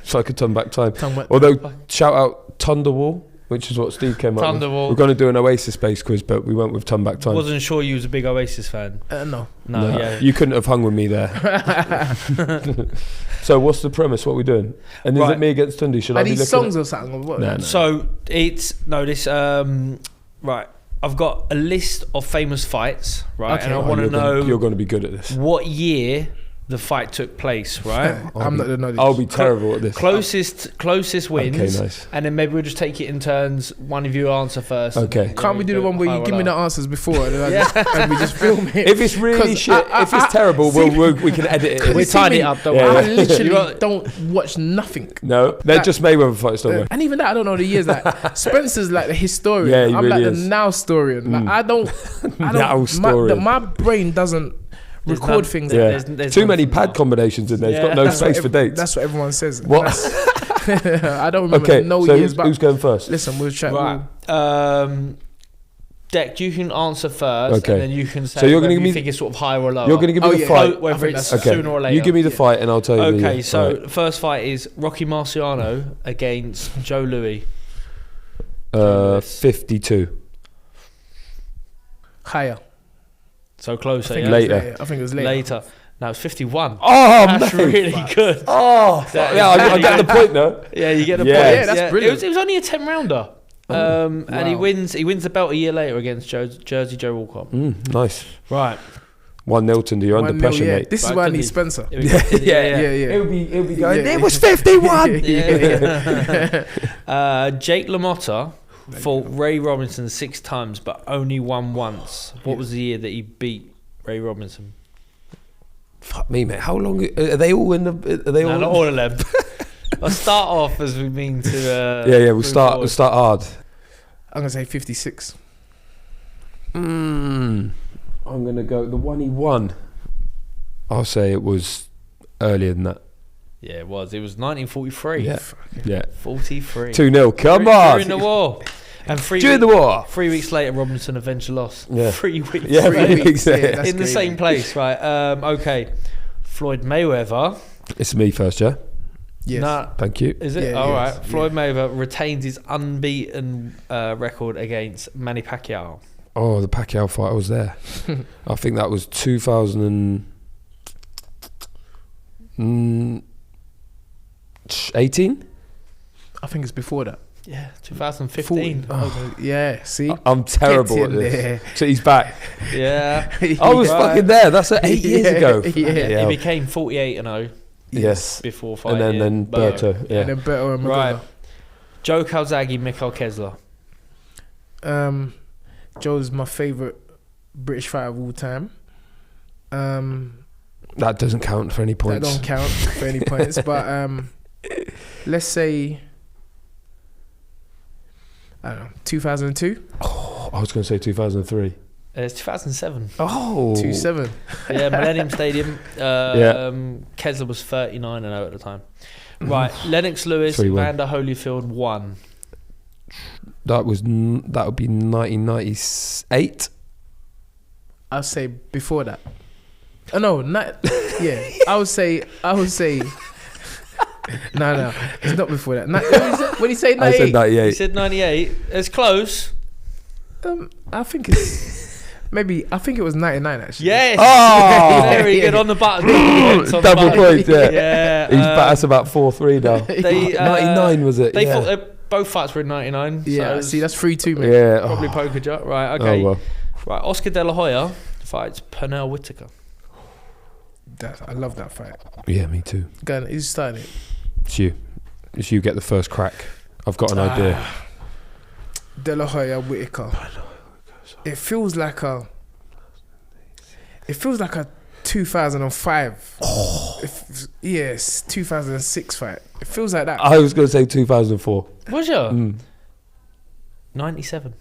so I could turn back time. Although, shout out Thunderwall. which is what Steve came up with. Thunderwalk. We're going to do an Oasis-based quiz, but we went with Turn Back Time. Wasn't sure you was a big Oasis fan. No. No, yeah. You couldn't have hung with me there. So what's the premise? What are we doing? And is Right. it me against Tunde? Should Are I be these looking songs or something? Or what? No, no. So it's right. I've got a list of famous fights, right? Okay. And I Oh, want to know You're going to be good at this. what year the fight took place, right? I'm not the knowledge. I'll be terrible at this. Closest wins. Okay, nice. And then maybe we'll just take it in turns. One of you answer first. Okay. Can't we do the one where you give me the answers before and, then and we just film it? If it's really shit, if it's terrible, we can edit it. We in. tied it up, don't Yeah, worry. I literally don't watch nothing. No, they're just Mayweather fights, don't they? And even that, I don't know the years. Like Spencer's like the historian. Yeah, he I'm really like is. the now historian. Like I don't. Now historian. My brain doesn't record things. Yeah. There's Too none many from pad that. combinations in there. It's got no That's space what for dates. That's what everyone says. What? I don't remember Okay, no so years. who's going first? Listen, we'll try. Right. Deck, you can answer first, Okay. and then you can say So you're whether gonna give you me- think it's sort of higher or lower. You're going to give me Oh, the yeah. fight. Whether I think it's that's Okay. sooner or later. You give me the fight, and I'll tell you. Okay, the so right. the first fight is Rocky Marciano against Joe Louis. 52. Higher. So closer, I think yeah? Later. I think it was later. Later. No, it's 51. Oh, That's mate. really good. Oh, That yeah, is I really get the good. point though. Yeah, you get the Yeah. point. Yeah, that's brilliant. It was only a 10 rounder. And he Wow. wins the belt a year later against Jersey Joe Walcott. Nice. Right. 1-0 to you. You're under 1-0, pressure, yeah. mate. This is Right, why I Tunde. need Spencer. Here we go. Yeah. He'll be going. Yeah. It was 51. Yeah. Jake LaMotta fought Ray Robinson 6 times, but only won once. What was the year that he beat Ray Robinson? Fuck me, mate. How long are they all in the? Are they No, all? not all of them. I'll start off as we mean to. Yeah. We'll move start. forward. We'll start hard. I'm gonna say 56. I'm gonna go the one he won. I'll say it was earlier than that. Yeah, it was. It was 1943. Yeah. 43. 2-0. Come During on. the war. And During the war. 3 weeks later, Robinson avenged the loss. Yeah. 3 weeks. Yeah, 3 weeks. yeah. Yeah, that's in the crazy. same place, right? Okay. Floyd Mayweather. It's me first, yeah. Yes. Nah, Thank you. is it? Yeah, All yes, right. Floyd Mayweather retains his unbeaten record against Manny Pacquiao. Oh, the Pacquiao fight. I was there. I think that was 2018. I think it's before that. Yeah, 2015. Yeah. See. I'm terrible Get at in this. there. So he's back. Yeah. I was Right. fucking there. That's 8 years Yeah, ago. yeah. He became 48-0 Yes. before fighting. And then Berto. Yeah. And then Beto and Right. McGregor. Joe Calzaghe, Mikhail Kessler. Joe's my favorite British fighter of all time. That doesn't count for any That points. don't count for any points, but let's say I don't know, 2002, Oh, I was going to say 2003. It's 2007. Oh. 2-7. Yeah, Millennium Stadium. Yeah. Kessler was 39-0 at the time. Right, Lennox Lewis, 3-1. Vander Holyfield won. That would be 1998. I'll say before that. Oh no, not yeah. I would say. No, it's not before that. What did he say? I said 98. He 98. said 98. It's close. I think it's maybe. I think it was 99 actually. Yes. Oh! Very good on the button. Points on the Double button. points, yeah. Yeah. He's that's about 4-3 now. They, 99 was it? They yeah. thought both fights were in 99. Yeah. so See, that's 3-2, man. Yeah. probably Oh. poker jar. Right. Okay. Oh, well. Right. Oscar De La Hoya fights Pernell Whitaker. I love that fight. Yeah, me too. Go on, he's starting it. It's you. It's you get the first crack. I've got an idea. De La Hoya Whitaker. It feels like a 2005. Yes, 2006 fight. It feels like that. I was going to say 2004. Was you? Mm. 97.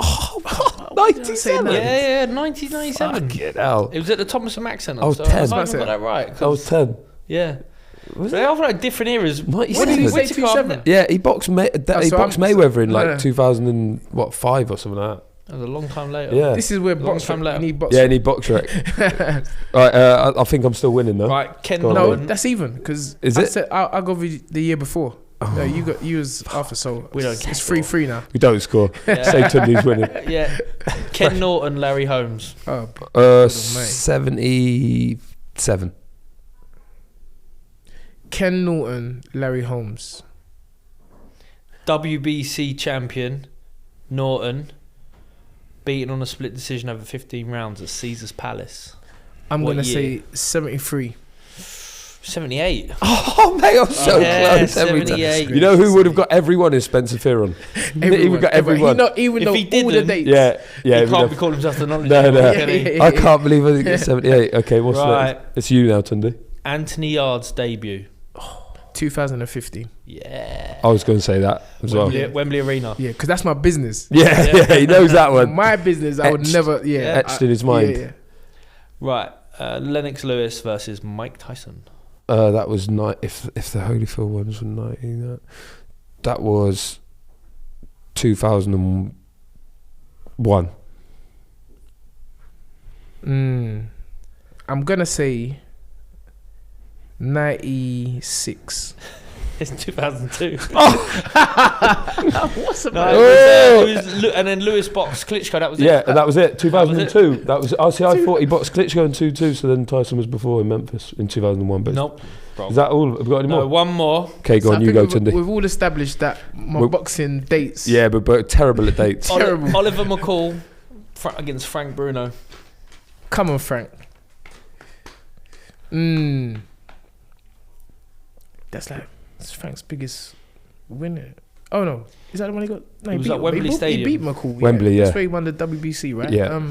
Say 97? that? Yeah, 1997. Fucking hell. It was at the Thomas and Mack Centre. I was so 10. I might have got that right. I was 10. Yeah. Was They have like different eras. 97? What did you say, Whitaker, 27? Yeah, he boxed so Mayweather in like yeah. 2005 or something like That was a long time later. that. Yeah. This is where Long box time you later. need box. Yeah, and he box rec. Right, I think I'm still winning though. Right, Ken Go on. No, Norton. that's even because Is I it? said I'll go with the year before. No, you was after, so We don't it's 3-3 now. We don't score. Say Tunde's winning. Yeah. Ken Norton, Larry Holmes. 77. Ken Norton, Larry Holmes. WBC champion, Norton, beaten on a split decision over 15 rounds at Caesar's Palace. I'm What going to year? say 73. 78. Oh, mate, I'm so close every time. 78. You know who would have got everyone is Spencer Fearon. He would got everyone. Even If though he all the didn't, dates. Yeah. He can't be calling himself the knowledge. No. can he? I can't believe I think it's 78. Okay, what's Right. next? It's you now, Tunde. Anthony Yard's debut. 2015. Yeah. I was going to say that as well. Wembley Arena. Yeah, because that's my business. Yeah, he knows that one. My business, I would Etched. never. Etched in his mind. Yeah. Right. Lennox Lewis versus Mike Tyson. That was if the Holyfield ones were 90, that was 2001. I'm gonna say 96. It's 2002. What's No, about? it was, and then Lewis boxed Klitschko. That was it. Yeah, and that was it. 2002. That That was. I thought he boxed Klitschko in 2-2. So then Tyson was before in Memphis in 2001. But Nope. is that all? Have we got any more? No, one more. Okay, go on. You go, Tunde. We've all established that my boxing dates. Yeah, but both terrible at dates. Terrible. Oliver McCall against Frank Bruno. Come on, Frank. That's Frank's biggest winner. Oh no, is that the one he got? No, It was at Wembley Stadium. He beat McCall. Wembley, yeah. That's where he won the WBC, right? Yeah.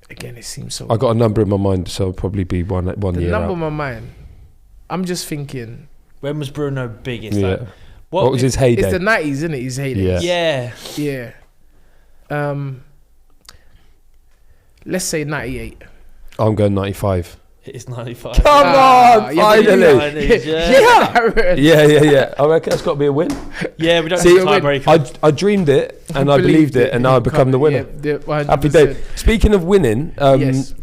Again, it seems so. I got a number in my mind, so it'll probably be one the year number out. in my mind. I'm just thinking. When was Bruno biggest? Yeah. Like, What was his heyday? It's the 90s, isn't it? His heyday. Yeah. Yeah. Let's say 98. I'm going 95. It is 95. Come on, finally. Yeah. I reckon that's got to be a win. Yeah, we don't See, need a tiebreaker. I dreamed it and I believed it, and now I've become the winner. Yeah, 100%. Happy day. Speaking of winning, Yes.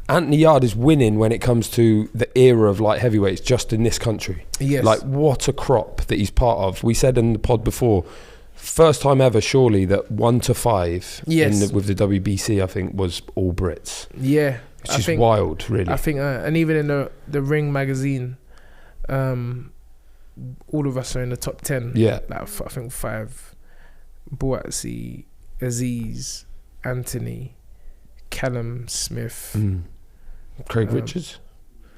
Anthony Yard is winning when it comes to the era of light heavyweights just in this country. Yes. Like, what a crop that he's part of. We said in the pod before, first time ever, surely, that 1 to 5 Yes. with the WBC, I think, was all Brits. Yeah. It's just wild, really. I think, and even in the Ring magazine, all of us are in the top 10. Yeah. Like, I think 5. Boatsy, Aziz, Anthony, Callum Smith. Craig Richards?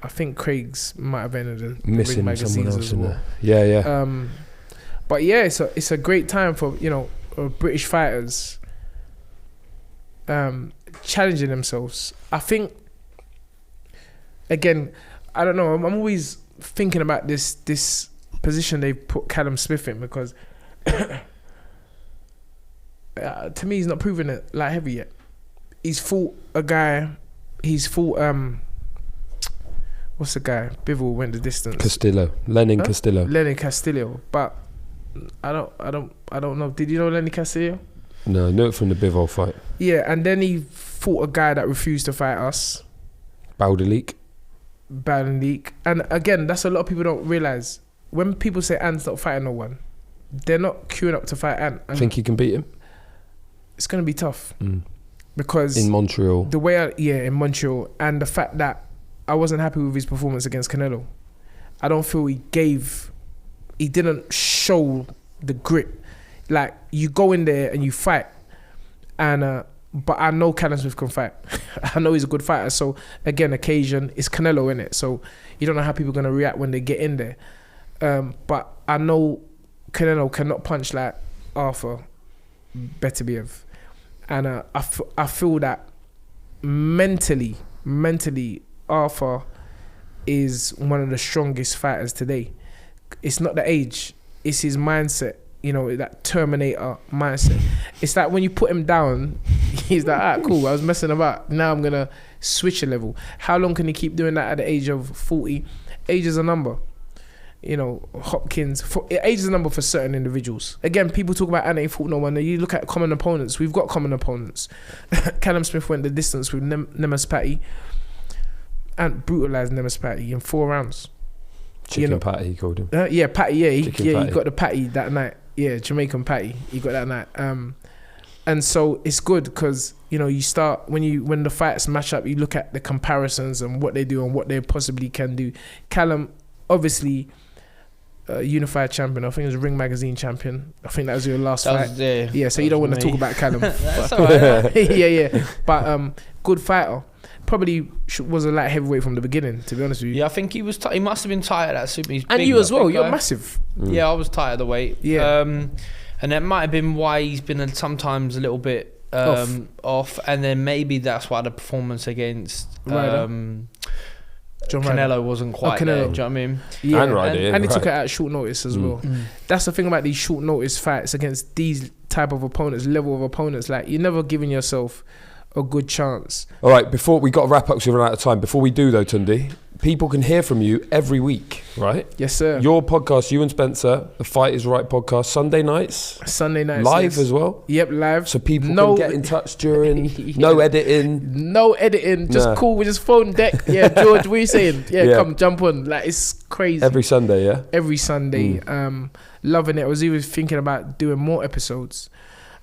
I think Craig's might have entered the Ring Missing magazines someone else as in well. there. Yeah. But yeah, it's a great time for British fighters challenging themselves. I think again, I don't know. I'm always thinking about this position they've put Callum Smith in because to me he's not proven it light heavy yet. He's fought a guy. He's fought what's the guy? Bivol went the distance. Castillo. Lenin Castillo. Lenny Castillo, but I don't know. Did you know Lenny Castillo? No, I knew it from the Bivol fight. Yeah, and then he fought a guy that refused to fight us, Bowdeleek. Leak. And again, that's a lot of people don't realise. When people say Ant's not fighting no one, they're not queuing up to fight Ant. And Think you can beat him? it's going to be tough because In Montreal. the way in Montreal, and the fact that I wasn't happy with his performance against Canelo. I don't feel he didn't show the grit. Like, you go in there and you fight, and but I know Callum Smith can fight. I know he's a good fighter. So again, occasion, it's Canelo in it. So you don't know how people are gonna react when they get in there. But I know Canelo cannot punch like Arthur Beterbiev, and I feel that mentally, Arthur is one of the strongest fighters today. It's not the age, it's his mindset. That Terminator mindset. It's like when you put him down, he's like, alright, cool, I was messing about. Now I'm going to switch a level. How long can he keep doing that at the age of 40? Age is a number. Hopkins, age is a number for certain individuals. Again, people talk about Ant ain't fought no one. You look at common opponents. We've got common opponents. Callum Smith went the distance with Nemes Patty. Ant brutalised Nemes Patty in 4 rounds. Chicken patty, he called him. Yeah, patty. Yeah, he patty. got the patty that night. Yeah, Jamaican patty. He got that night. And so it's good because you start when the fights match up, you look at the comparisons and what they do and what they possibly can do. Callum, obviously, unified champion. I think it was Ring Magazine champion. I think that was your last fight. Yeah, so you don't want to talk about Callum. That's all right. yeah. But good fighter. Probably was a light heavyweight from the beginning, to be honest with you. Yeah, I think he was. He must have been tight at that super. He's and big, you as well. You're guy. massive. Yeah, I was tight at the weight. Yeah. And that might have been why he's been sometimes a little bit off. And then maybe that's why the performance against Canelo wasn't quite there. Do you know what I mean? Yeah, and he took it at short notice as well. That's the thing about these short notice fights against these type of opponents, level of opponents. Like, you're never giving yourself a good chance. All right, before we got to wrap up because we're out of time. Before we do though, Tunde, people can hear from you every week, right? Yes, sir. Your podcast, you and Spencer, the Fight Is Right podcast, Sunday nights, live yes. as well. Yep, live. So people can get in touch during. No editing. Just cool with his phone deck. Yeah, George, what are you saying? Yeah, come jump on. Like, it's crazy. Every Sunday, yeah. Every Sunday. Loving it. I was even thinking about doing more episodes,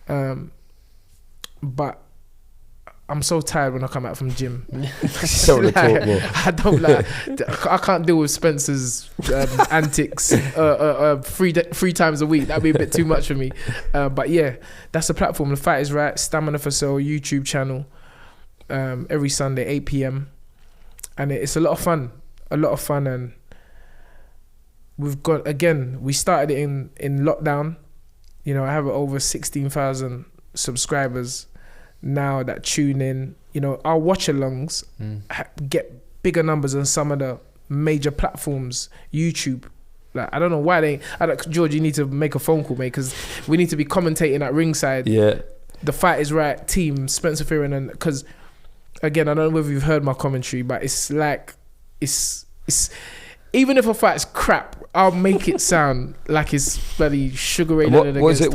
but I'm so tired when I come out from gym. I don't I can't deal with Spencer's antics 3 times a week. That'd be a bit too much for me. But yeah, that's the platform. The Fight Is Right, Stamina for Sale YouTube channel. Every Sunday, 8 p.m. And it's a lot of fun. And we've got, again, we started it in lockdown. I have over 16,000 subscribers now that tune in. Our watch-alongs get bigger numbers than some of the major platforms. YouTube, like, I don't know why George, you need to make a phone call, mate, because we need to be commentating at ringside. Yeah, the Fight Is Right team, Spencer Fearon, and because again, I don't know whether you've heard my commentary, but it's like it's even if a fight's crap, I'll make it sound like it's bloody sugar rated. What was it?